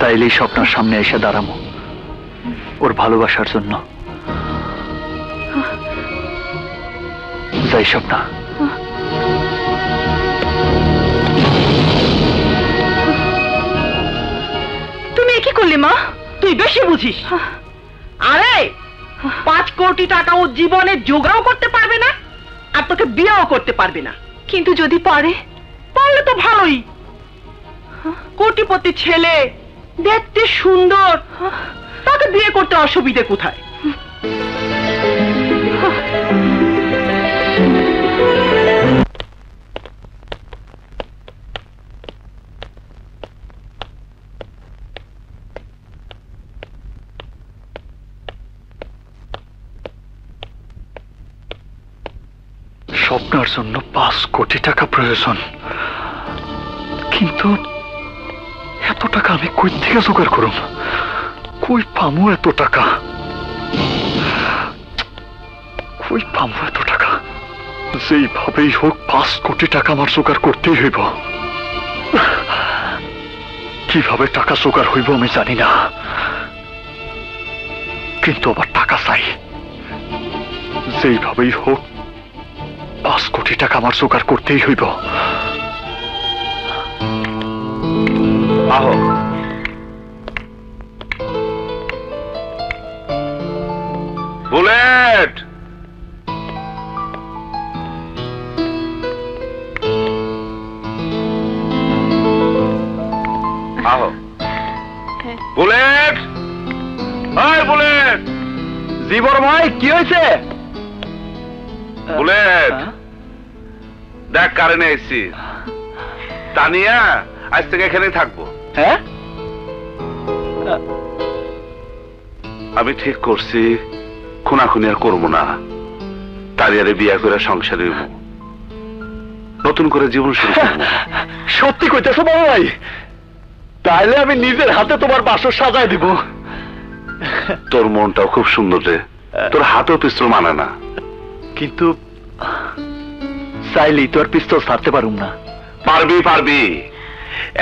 [SPEAKER 2] তাইলেই স্বপ্নার সামনে এসে দাঁড়াবো ওর ভালোবাসার জন্য। যাই স্বপ্না।
[SPEAKER 10] তুমি কি করলি মা? তুই বেশি বুঝিস। আরে 5 কোটি টাকা ও জীবনে জোগাড়ও করতে পারবে না, আর তোকে বিয়েও করতে পারবে না।
[SPEAKER 7] কিন্তু যদি পারে?
[SPEAKER 10] পারলে তো ভালোই। কোটিপতি ছেলে, দেখতে সুন্দর, তাকে বিয়ে করতে অসুবিধে কোথায়?
[SPEAKER 2] স্বপ্নার জন্য 5 কোটি টাকা প্রয়োজন, কিন্তু এত টাকা আমি কই থেকে জোগাড় করুম? কই পামু এত টাকা? কই পামু এত টাকা? যেইভাবেই হোক 5 কোটি টাকা আমার জোগাড় করতেই হইব। কিভাবে টাকা জোগাড় হইব আমি জানি না, কিন্তু আবার টাকা চাই। যেইভাবেই হোক 5 কোটি টাকা আমার জোগাড় করতেই হইব।
[SPEAKER 4] আহো। বুলেট, আহো। Bullet, high bullet.
[SPEAKER 2] জি বড় ভাই, কি হয়েছে?
[SPEAKER 4] বুলেট, দেখ কারেন্ট এসছি। তানিয়া আজ থেকে এখানেই থাকবো।
[SPEAKER 2] হ্যাঁ,
[SPEAKER 4] আমি ঠিক করছি খুনাখুনি আর করবো না। তারিয়ারে বিয়া করে সংসারে হইব, নতুন করে জীবন শুরু করবো।
[SPEAKER 2] সত্যি কইতেছো বড় ভাই? তাইলে আমি নিজের হাতে তোমার বাসর সাজায় দিব।
[SPEAKER 4] তোর মনটাও খুব সুন্দর রে, তোর হাতেও পিস্তল মানে না।
[SPEAKER 2] কিন্তু চাইলেই তো আর পিস্তল ছাড়তে পারুম না।
[SPEAKER 4] পারবি পারবি,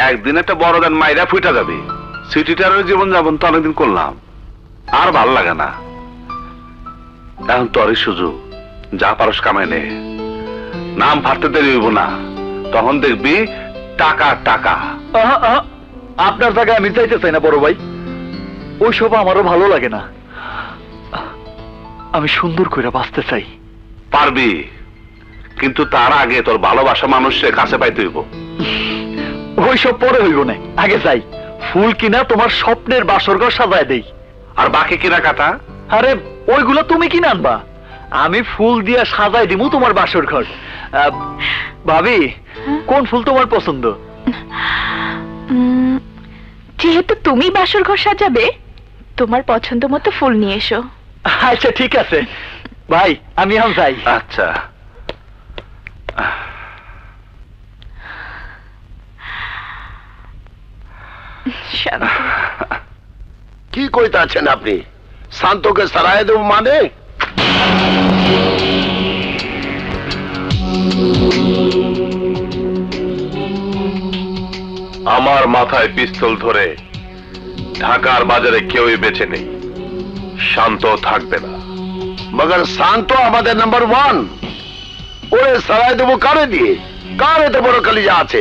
[SPEAKER 4] একদিন একটা বড় গান মাইরা ফুটা যাবি। সিটিটারের জীবন যাপন তো অনেকদিন করলাম, আর ভাল লাগে না। এখন তোরই সুযোগ, যা পারস কামাই নে। নাম ফাটতে দেরি হইব না, তখন দেখবি টাকা টাকা।
[SPEAKER 2] আপনার জায়গায় আমি চাইতে চাই না বড় ভাই, ওইসব আমারও ভালো লাগে না। আমি সুন্দর করে বাঁচতে চাই।
[SPEAKER 4] পারবি, কিন্তু তার আগে তোর ভালোবাসা মানুষের কাছে পাইতে হইব।
[SPEAKER 2] ওইসব পরে হইব না, আগে যাই ফুল কিনা তোমার স্বপ্নের বাসরঘর সাজায় দেই।
[SPEAKER 4] আর বাকি কিনা কাটা?
[SPEAKER 2] আরে ওইগুলো তুমি কিনে আনবা, আমি ফুল দিয়া সাজাই দিমু তোমার বাসর ঘর। ভাবি, কোন ফুল তোমার পছন্দ?
[SPEAKER 7] যেহেতু তুমি বাসর ঘর সাজাবে, তোমার পছন্দ মতো ফুল নিয়ে এসো।
[SPEAKER 2] আচ্ছা ঠিক আছে ভাই, আমি এখন যাই।
[SPEAKER 4] আচ্ছা।
[SPEAKER 5] কি কইতে আছেন আপনি? শান্তকে সারায় দেব মানে?
[SPEAKER 3] আমার মাথায় পিস্তল ধরে ঢাকার বাজারে কেউই বেঁচে নেই, শান্ত থাকবে না।
[SPEAKER 5] মগর শান্ত আমাদের নাম্বার 1। ওরে সারায় দেবো কারে দিয়ে? কার এত বড় কলিজা আছে?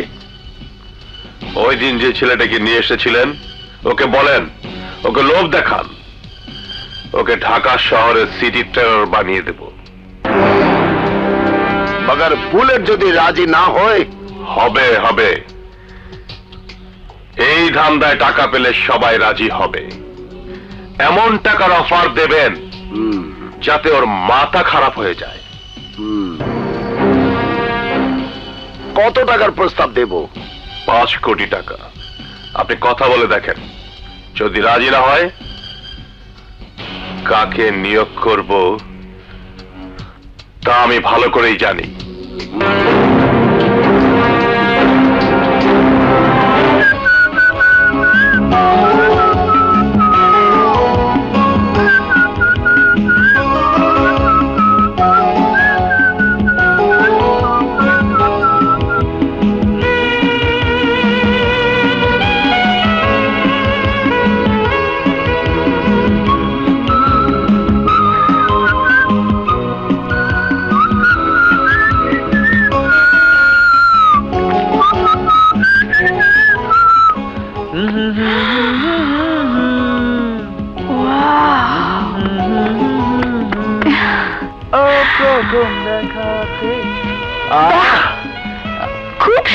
[SPEAKER 3] ওই দিন যে ছেলেটাকে নিয়ে এসেছিলেন, ওকে বলেন, ওকে লোভ দেখান, ওকে ঢাকা শহরের সিটি টেরর বানিয়ে দেব।
[SPEAKER 5] মগর বুলেট যদি রাজি না হয়?
[SPEAKER 3] হবে হবে, এই ধান্দায় টাকা পেলে সবাই রাজি হবে। এমন টাকার অফার দেবেন যাতে ওর মাথা খারাপ হয়ে যায়।
[SPEAKER 5] কত টাকার প্রস্তাব দেব?
[SPEAKER 3] 5 কোটি টাকা। আপনি কথা বলে দেখেন, যদি রাজি না হয় কাকে নিয়োগ করব তা আমি ভালো করেই জানি।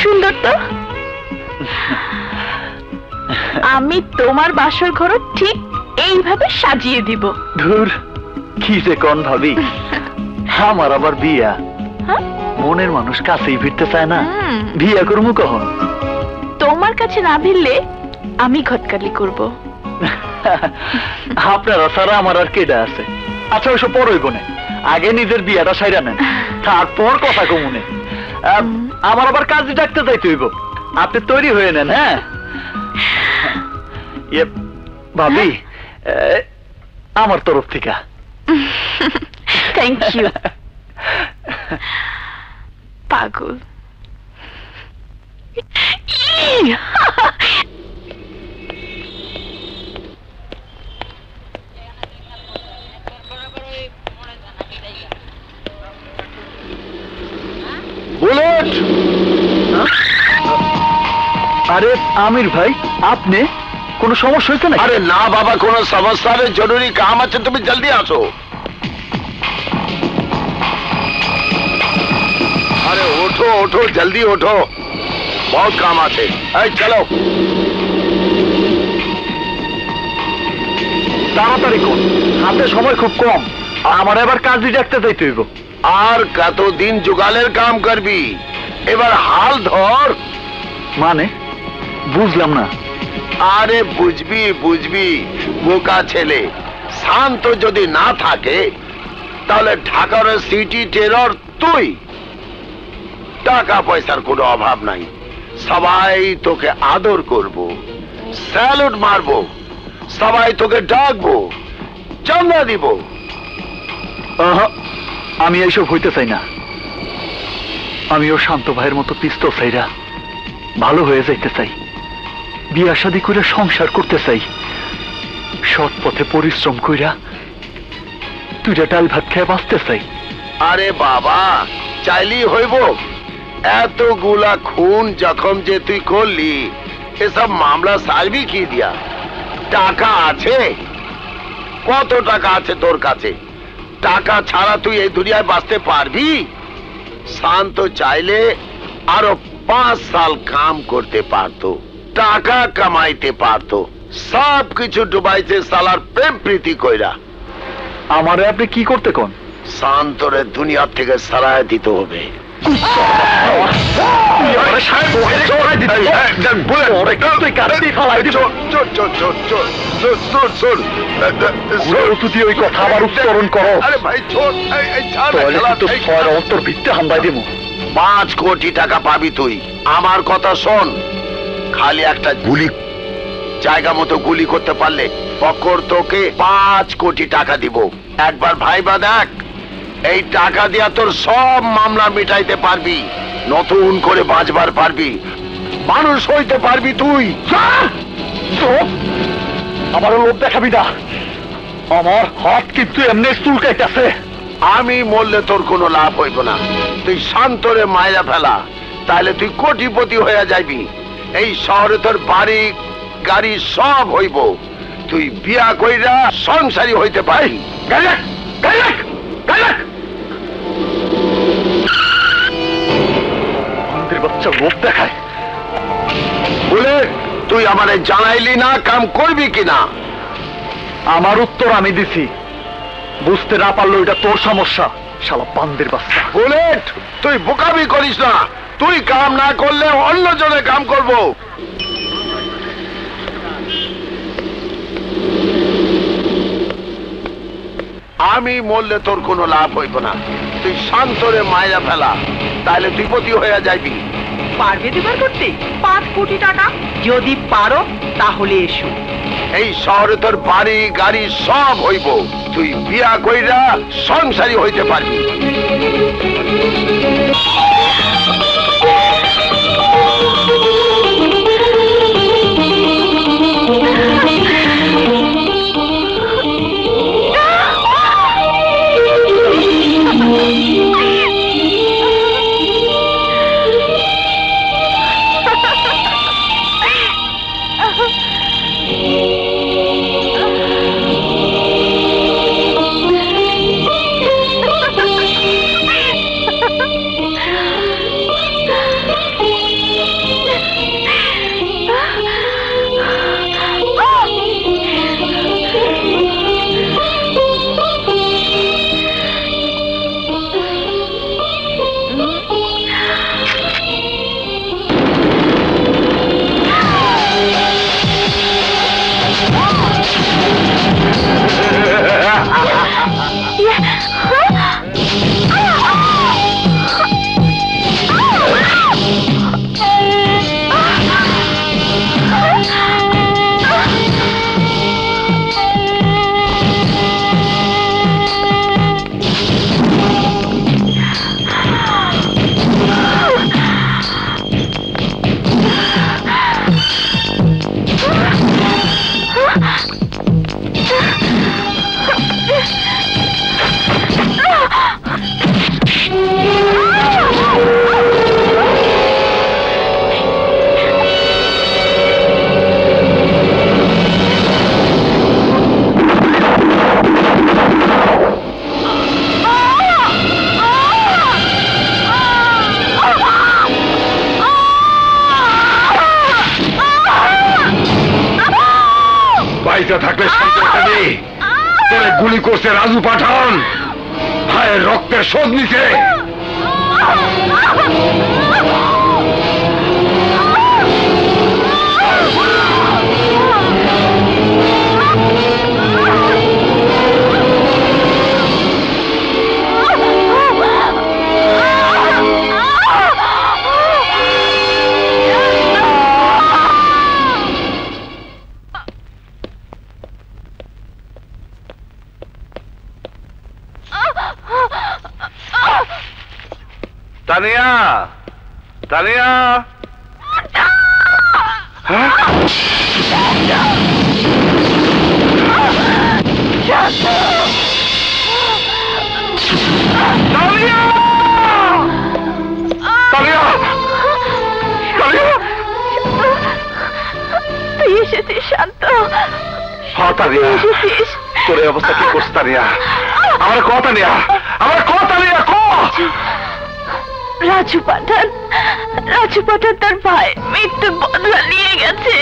[SPEAKER 7] সুন্দর তো। আমি তোমার বাসর ঘর ঠিক এইভাবে সাজিয়ে দিব।
[SPEAKER 2] ধুর, কি যে কোন ভাবি, আমার আবার বিয়া। মনের মানুষ কাছেই ফিরতে চায় না, বিয়া করবো কখন?
[SPEAKER 7] তোমার কাছে না ভিড়লে আমি ঘটকালি করব।
[SPEAKER 2] আপনারা ছাড়া আমার আর কেডা আছে? আচ্ছা ওইসব পর হইব না, আগে নিজের বিয়াটা সাইরা নেন, তারপর কথা কমুনে। আমার আবার কাজে ডাকতে যাইতে হইব, আপনি তৈরি হয়ে নেন। হ্যাঁ ভাবি, আমার তরফ থেকে
[SPEAKER 7] থ্যাংক ইউ। পাগল।
[SPEAKER 2] বুলেট! আরে আমির ভাই, আপনি কোনো সমস্যা হয়েছে না?
[SPEAKER 5] আরে না বাবা, কোনো সমস্যা নেই, জরুরি কাম আছে, তুমি জলদি আসো। আরে ওঠো ওঠো, জলদি ওঠো, বহুত কাম আছে। এই চলো
[SPEAKER 2] তাড়াতাড়ি কোন, হাতে সময় খুব কম, আমার এবার কাজে ডাকতে যাইতে হইব।
[SPEAKER 5] আর কতদিন জুগালের কাম করবি, এবার হাল ধর।
[SPEAKER 2] মানে বুঝলাম না।
[SPEAKER 5] আরে বুঝবি বুঝবি, বোকা ছেলে। শান্ত যদি না থাকে তাহলে ঢাকার সিটি টেরর তুই। টাকা পয়সার কোনো অভাব নাই, সবাই তোকে আদর করব, স্যালুট মারবো, সবাই তোকে ডাকবো, চান্দা দিব।
[SPEAKER 2] আমি এইসব হইতে চাই না। আমিও শান্ত ভাইয়ের মতো পিস্তল চাইরা ভালো হয়ে যাইতে চাই, বিয়া শাদী করে সংসার করতে চাই, সৎ পথে পরিশ্রম কইরা তুইরা ডাল ভাত খেয়ে বাঁচতে চাই।
[SPEAKER 5] আরে বাবা, চাইলেই হইব? এতগুলা খুন জখম যে তুই করলি, এসব মামলা সারবি কি দিয়া? টাকা আছে? কত টাকা আছে তোর কাছে? টাকা ছাড়া তুই এই দুনিয়ায় বাঁচতে পারবি? শান্ত চাইলে আরো 5 সাল কাম করতে পারতো, টাকা কামাইতে পারতো, সব কিছু ডুবাইছে সালার প্রেম প্রীতি কইরা।
[SPEAKER 2] আমারে আপনি কি করতে কোন?
[SPEAKER 5] শান্তরে দুনিয়া থেকে সরায় দিতে হবে।
[SPEAKER 2] ওই কথা আবার উচ্চারণ করো।
[SPEAKER 5] আরে ভাই ছোট,
[SPEAKER 2] অন্তর ভিত্তে হামদাই দিব।
[SPEAKER 5] 5 কোটি টাকা পাবি তুই। আমার কথা শোন, খালি একটা গুলি, জায়গা মতো গুলি করতে পারলে পকর তোকে 5 কোটি টাকা দিব। একবার ভাইবা দেখ, এই টাকা দিয়া তোর সব মামলা মিটাইতে পারবি, নতুন করে বাঁচবার পারবি, মানুষ হইতে পারবি তুই।
[SPEAKER 2] আমার লোভ দেখাবি না, আমার হাত কিন্তু এমনি চুলকাইতেছে।
[SPEAKER 5] আমি মরলে তোর কোনো লাভ হইব না, তুই শান্তরে মায়েরা ফেলা, তাহলে তুই কোটিপতি হয়ে যাইবি। এই শহরে তোর বাড়ি গাড়ি সব হইব, তুই বিয়া কইরা সংসারী হইতে পারি।
[SPEAKER 2] বাচ্চা লোভ দেখায়
[SPEAKER 5] বলে তুই আমারে জানাইলি না কাম করবি কিনা?
[SPEAKER 2] আমার উত্তর আমি দিছি, বুঝতে না পারলো এটা তোর সমস্যা, শালা বান্দির বাচ্চা।
[SPEAKER 5] বুলেট, তুই বোকামি করিস না, তুই কাম না করলে অন্যজনে কাম করব। আমি মরলে তোর কোনো লাভ হইব না, তুই শান্তরে মায়েরা ফেলা, তাহলে তুই পতি হয়ে যাইবি।
[SPEAKER 10] পারবে দিবার করতে 5 কোটি টাকা? যদি পারো তাহলে এসো।
[SPEAKER 5] এই শহরে তোর বাড়ি গাড়ি সব হইব, তুই বিয়া কইরা সংসারী হইতে পারবি।
[SPEAKER 8] থাকলে শান্তি তোরে গুলি করছে রাজু পাঠান, ভাইয়ের রক্তের শোধ নিছে।
[SPEAKER 4] তানিয়া, তানিয়া,
[SPEAKER 7] তুই এসেছিস শান্ত?
[SPEAKER 4] হ্যাঁ তানিয়া, তোর এই অবস্থা কি করছিস তানিয়া? আমার ক তানিয়া, আমার ক তানিয়া, ক।
[SPEAKER 7] রাজু পাঠান তার ভাই মৃত্যুর বদলা নিয়ে গেছে।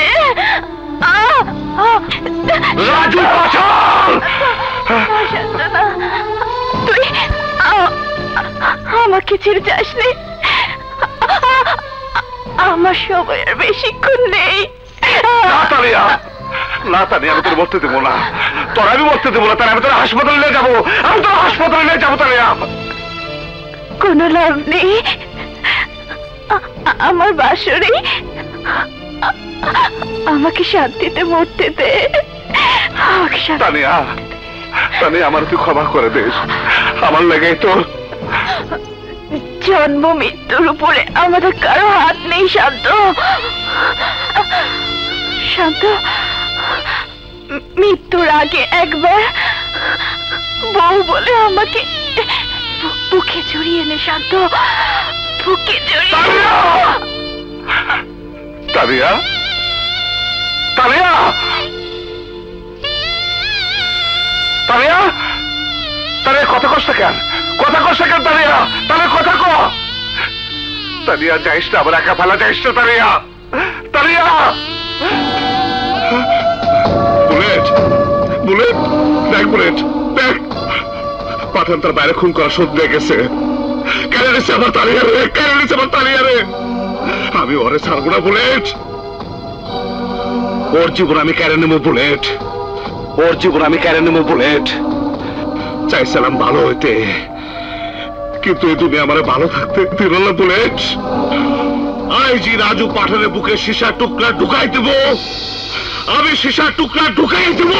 [SPEAKER 4] রাজু পাঠান,
[SPEAKER 7] তুই আমাকে ছেড়ে যাসনি। আমার সময় আর বেশিক্ষণ নেই।
[SPEAKER 4] না তানিয়া, না তানিয়া, আমি তোর মরতে দেবো না, তোর আমি মরতে দেবো না। তাই আমি তোর হাসপাতালে নিয়ে যাবো, আমি তোর হাসপাতালে নিয়ে যাবো তানিয়া।
[SPEAKER 7] কোনো লাভ নেই, আমার বাসরে আমাকে শান্তিতে মরতে দে।
[SPEAKER 4] তানিয়া, তানিয়া, আমার তুই ক্ষমা করে দিস, আমার লেগে তো
[SPEAKER 7] জন্ম মৃত্যুর উপরে আমাদের কারো হাত নেই। শান্ত, শান্ত, মৃত্যুর আগে একবার বউ বলে আমাকে বুকে জড়িয়ে নে। শান্ত, বুকে জড়িয়ে।
[SPEAKER 4] তানিয়া, তানিয়া, তানিয়া, তানিয়া, কথা কষ্ট কেন, কথা কষ্ট কেন তানিয়া? তাহলে কথা ক। তানিয়া, যাইস না, আবার একা ফেলা যাইস না তানিয়া, তানিয়া। বুলেট, বুলেট, দেখ বুলেট, দেখ পাঠান তার বাইরে খুন করা শোধ দিয়ে গেছে। কেন নিছে আমার তানিয়া রে, কেন নিছে আমার তানিয়া রে? আমি ওরে ছাড়বো না বুলেট, ওর জীবন আমি কেড়ে নেবো বুলেট, ওর জীবন আমি কেড়ে নেবো বুলেট। চাইছিলাম ভালো হইতে, কিন্তু এই দুনিয়া আমার ভালো থাকতে দিল না বুলেট। আইজি রাজু পাঠানের বুকে সীসার টুকরা ঢুকাই দেব, আমি সীসার টুকরা ঢুকাই দেব।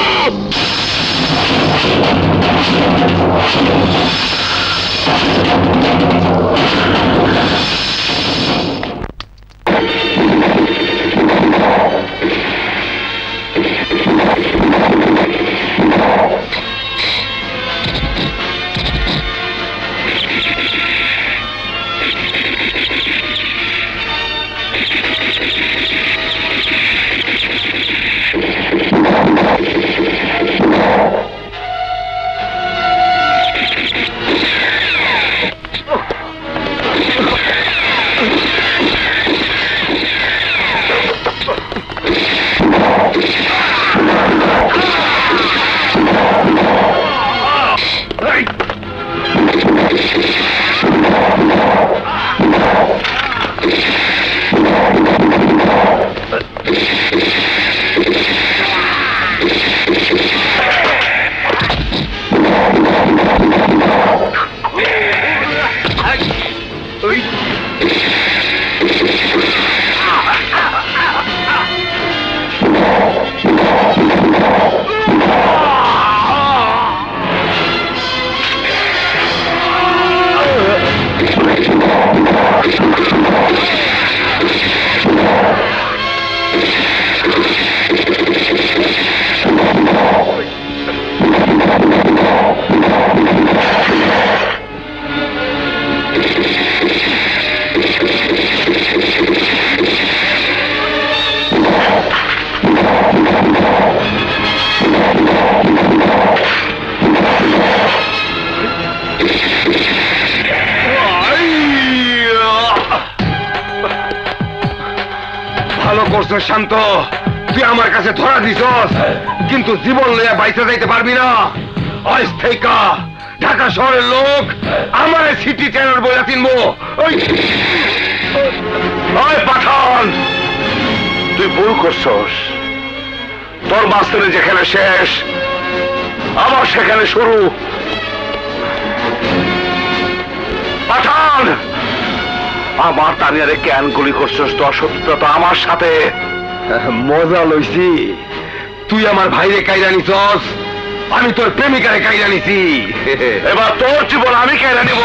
[SPEAKER 8] শান্ত, তুই আমার কাছে ধরা দিছস, কিন্তু জীবন লইয়া বাইচা যাইতে পারবি না। আজ থেকে ঢাকা শহরের লোক আমার সিটি টেরর বইলা চিনবো। ওই পাঠান, তুই ভুল করছস। তোর মাস্টারে যেখানে শেষ, আমার সেখানে শুরু। পাঠান, আমার তানিয়ারে কেন গুলি করছস? তোর শত্রুতা তো আমার সাথে। মজা লইছি, তুই আমার ভাইরে কাইরা নিছস, আমি তোর প্রেমিকারে কাইরা নিছি। এবার তোর জীবন আমি কাইরা নিব।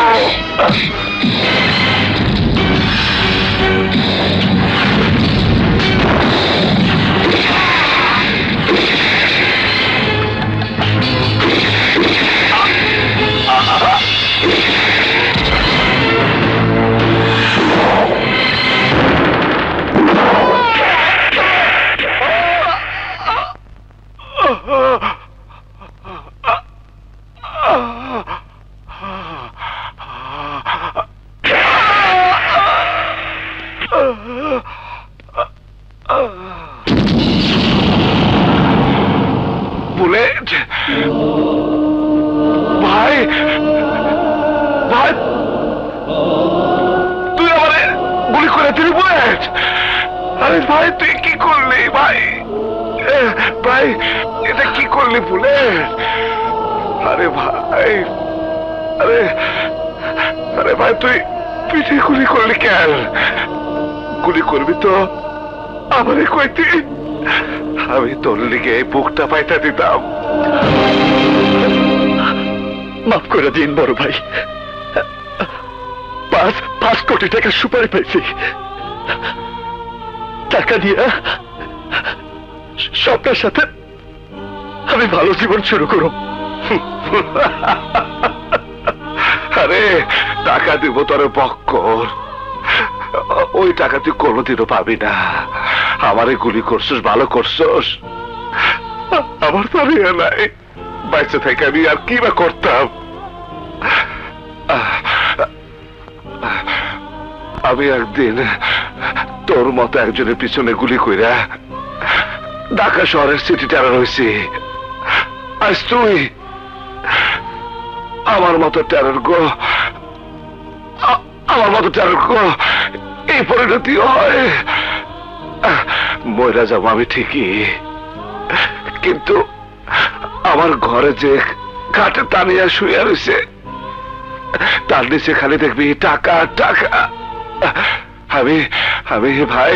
[SPEAKER 8] বুলেট ভাই, ভাই তুই আমারে গুলি করে দিলি বুলেট। আরে ভাই তুই কি করলি ভাই? ভাই এটা কি করলি বুলেট? আরে ভাই, আরে আরে ভাই তুই পিঠে গুলি করলি কেন? গুলি করবি তো আমারে কইতি, আমি তোর লিগে এই বুকটা পাইতা দিতাম।
[SPEAKER 2] মাফ করে দিন বড় ভাই, 5 কোটি টাকা সুপারি পাইছি। টাকা দিয়ে স্বপ্নের সাথে আমি ভালো জীবন শুরু করব।
[SPEAKER 8] আরে টাকা দিব তোর বক্কর, ওই টাকা তুই কোনোদিনও পাবি না। আমারে গুলি করছস, ভালো করছস। আমার তো আর নাই, বাইচে থেকে আমি আর কি বা করতাম। আমি একদিন তোর মতো একজনের পিছনে গুলি কইরা ঢাকা শহরের সিটি টেরর হয়েছি। আজ তুই আমার মতো টেরর গো, আমার মতো টেরর গো এই পরিণতি হয়। মইরা যাবো আমি ঠিকই, কিন্তু আমার ঘরে যে ঘাটে টানিয়া শুয়ে রয়েছে তার নিচে খালি দেখবি টাকা টাকা। আমি আমি ভাই,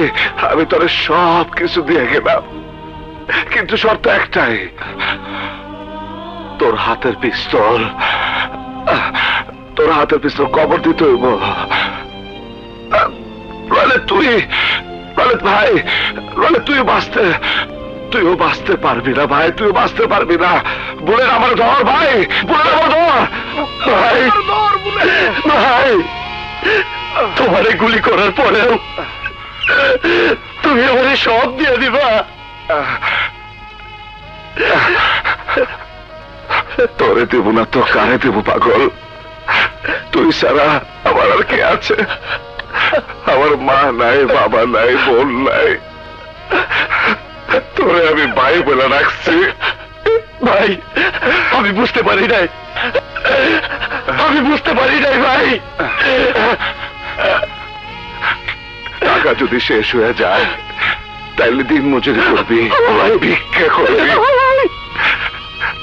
[SPEAKER 8] আমি তোর সব কিছু দিয়ে গেলাম, কিন্তু শর্ত একটাই, তোর হাতের পিস্তল, তোর হাতের পিস্তল কবর দিতে হইব। তুই ভাই, তুইও বাঁচতে পারবি না ভাই, তুইও বাঁচতে পারবি না। বলে আমার ধর ভাই, বলে আমার ধর ভাই, ভাই
[SPEAKER 2] তোমারে গুলি করার পরেও তুমি আমারে সব দিয়ে দিবা।
[SPEAKER 8] তোরে দেব না তো কারে দেব পাগল? তুই ছাড়া আমার আর কে আছে? আমার মা নাই, বাবা নাই, বোন নাই, তোরে আমি ভাই বলে রাখছি।
[SPEAKER 2] ভাই আমি বুঝতে পারি নাই, আমি বুঝতে পারি নাই ভাই।
[SPEAKER 4] টাকা যদি শেষ হয়ে যায় তাইলে দিন মজুরি করবি, ভিক্ষা করবি,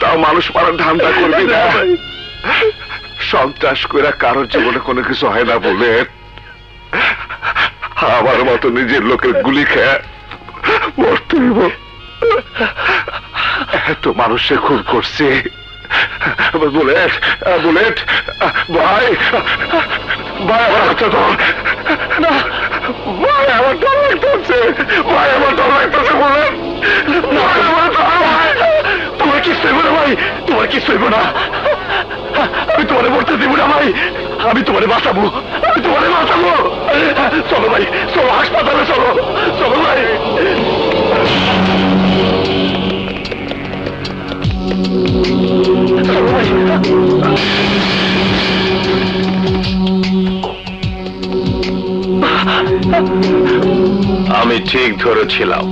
[SPEAKER 4] তাও মানুষ মারার ধান্দা করবি না। সন্ত্রাস করে কারোর জীবনে কোনো কিছু হয় না বলে আমার মতো নিজের লোকের গুলি খেয়ে মরতে হইব। এত মানুষের খুন করছে। বুলেট বুলেট ভাই ভাই আমার হাতটা ধর। ভাই আমার ডর লাগতেছে, ভাই আমার ডর লাগতেছে। বুলেট তোমার কি সইব না ভাই, তোমার কি সইব না? আমি তোমারে মরতে দিব না ভাই, আমি তোমারে বাঁচাবো, আমি তোমারে বাঁচাবো। চলো ভাই, চলো হাসপাতালে, চলো চলো ভাই। চলো ভাই।
[SPEAKER 3] আমি ঠিক ধরেছিলাম,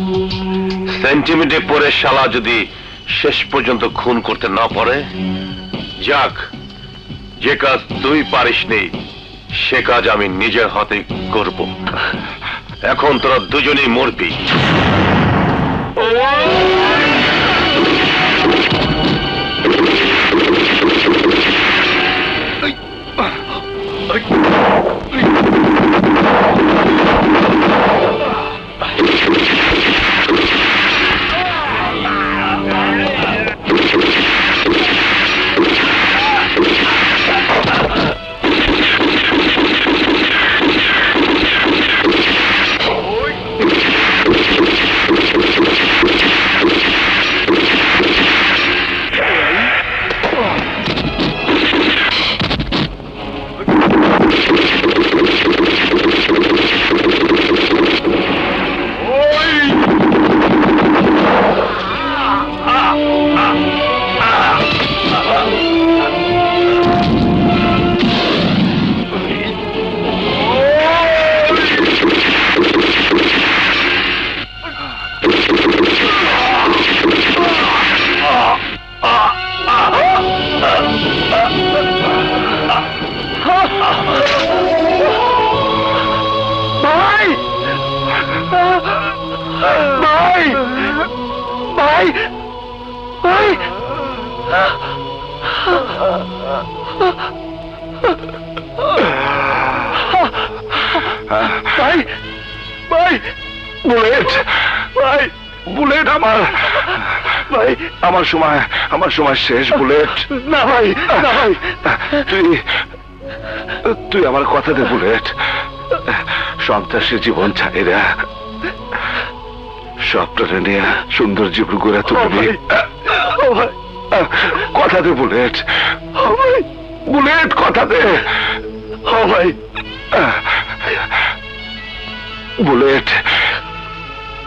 [SPEAKER 3] সেন্টিমিটে পরে শালা যদি শেষ পর্যন্ত খুন করতে না পারে, যাক, যে কাজ তুই পারিসনি সে কাজ আমি নিজের হাতে করব। এখন তোরা দুজনেই মরবি।
[SPEAKER 4] ভাই ভাই বুলেট ভাই বুলেট আমার ভাই আমার সময় শেষ বুলেট। না ভাই না ভাই, তুই আমার কথা দে বুলেট। সন্ত্রাসী জীবন ছাইরা স্বপ্নটা নিয়ে সুন্দর জীবন গড়ে তুলবি। কথা দে বুলেট, বুলেট কথা দে। ভাই বুলেট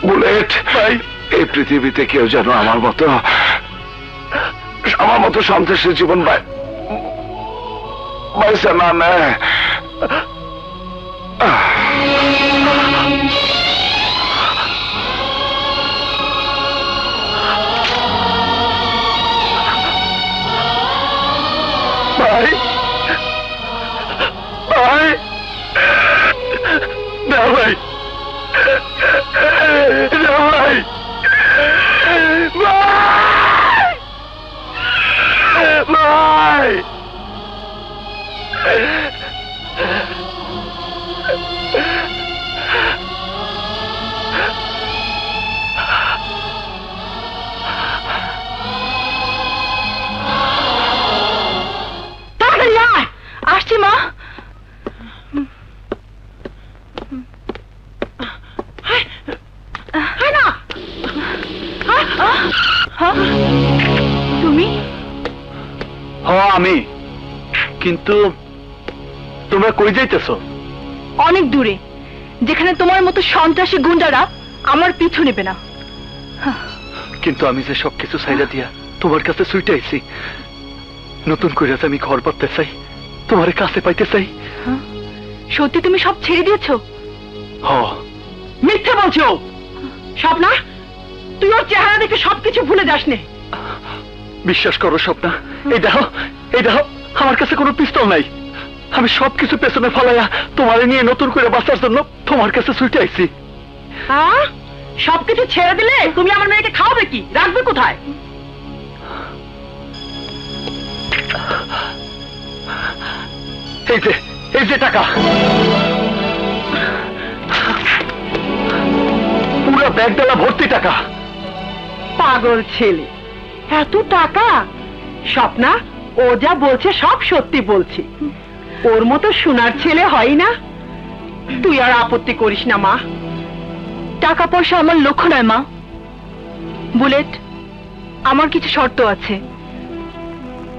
[SPEAKER 4] বুলেট ভাই, এই পৃথিবীতে কেউ যেন আমার মতো সন্ত্রাসী জীবন বাইসা না নেয়। ভাই ভাই না ভাই না ভাই ভাই
[SPEAKER 10] আসছি মা।
[SPEAKER 7] তুমি?
[SPEAKER 2] হ্যাঁ আমি। কিন্তু তোমরা কই যাইতেছো?
[SPEAKER 10] অনেক দূরে, যেখানে তোমার মতো সন্ত্রাসী গুন্ডারা আমার পিছু নেবে না।
[SPEAKER 2] কিন্তু আমি যে সবকিছু ছাইরা দিয়া তোমার কাছে ছুটে আইছি, নতুন করে আমি ঘর পাতে চাই, তোমার কাছে পাইতে চাই।
[SPEAKER 10] সত্যি তুমি সব ছেড়ে দিয়েছো? মিথ্যে বলছো স্বপ্না, তুই ওর চেহারা দেখে সবকিছু ভুলে যাস নে।
[SPEAKER 2] বিশ্বাস করো স্বপ্না, এই দেখো আমার কাছে কোনো পিস্তল নাই। আমি সবকিছু পেছনে ফেলাইয়া তোমারে নিয়ে নতুন করে বাঁচার জন্য তোমার কাছে ছুটে আইছি।
[SPEAKER 10] হ্যাঁ, সবকিছু ছেড়ে দিলে তুমি আমার মেয়েকে খাওয়াবে কি, রাখবে কোথায়?
[SPEAKER 2] এই যে টাকা, পুরো ব্যাগ ডালা ভর্তি টাকা।
[SPEAKER 10] পাগল ছেলে, এত টাকা? স্বপ্না, ও যা বলছে সব সত্যি বলছে। ওর মতো সোনার ছেলে হয় না। তুই আর আপত্তি করিস না মা।
[SPEAKER 7] টাকা পয়সা আমার লক্ষ্য নয় মা। বুলেট, আমার কিছু শর্ত আছে,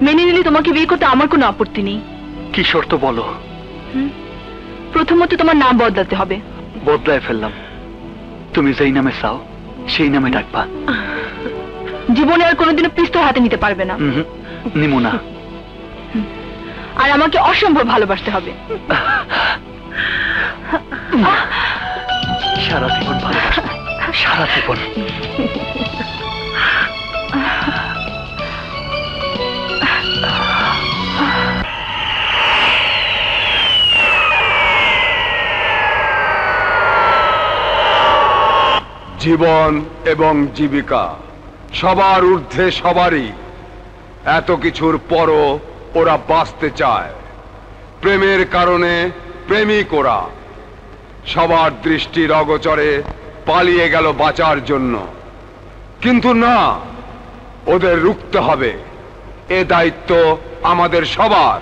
[SPEAKER 7] মেনে নিলে তোমাকে বিয়ে করতে আমার কোনো আপত্তি নেই।
[SPEAKER 2] কি শর্ত বলো?
[SPEAKER 7] প্রথমত তোমার নাম বদলাতে হবে।
[SPEAKER 2] বদলায় ফেললাম, তুমি যেই নামে চাও সেই নামে ডাকবা।
[SPEAKER 7] জীবনে আর কোনোদিনও পিস্তল হাতে নিতে পারবে না।
[SPEAKER 2] নিমো না।
[SPEAKER 7] আর আমাকে অসম্ভব ভালোবাসতে হবে।
[SPEAKER 2] সারা জীবন ভালোবাসবো, সারা জীবন।
[SPEAKER 8] জীবন এবং জীবিকা সবার ঊর্ধ্বে সবারই। এত কিছুর পরও ওরা বাঁচতে চায়। প্রেমের কারণে প্রেমিক ওরা। সবার দৃষ্টির অগোচরে পালিয়ে গেল বাঁচার জন্য, কিন্তু না, ওদের রুখতে হবে। এ দায়িত্ব আমাদের সবার।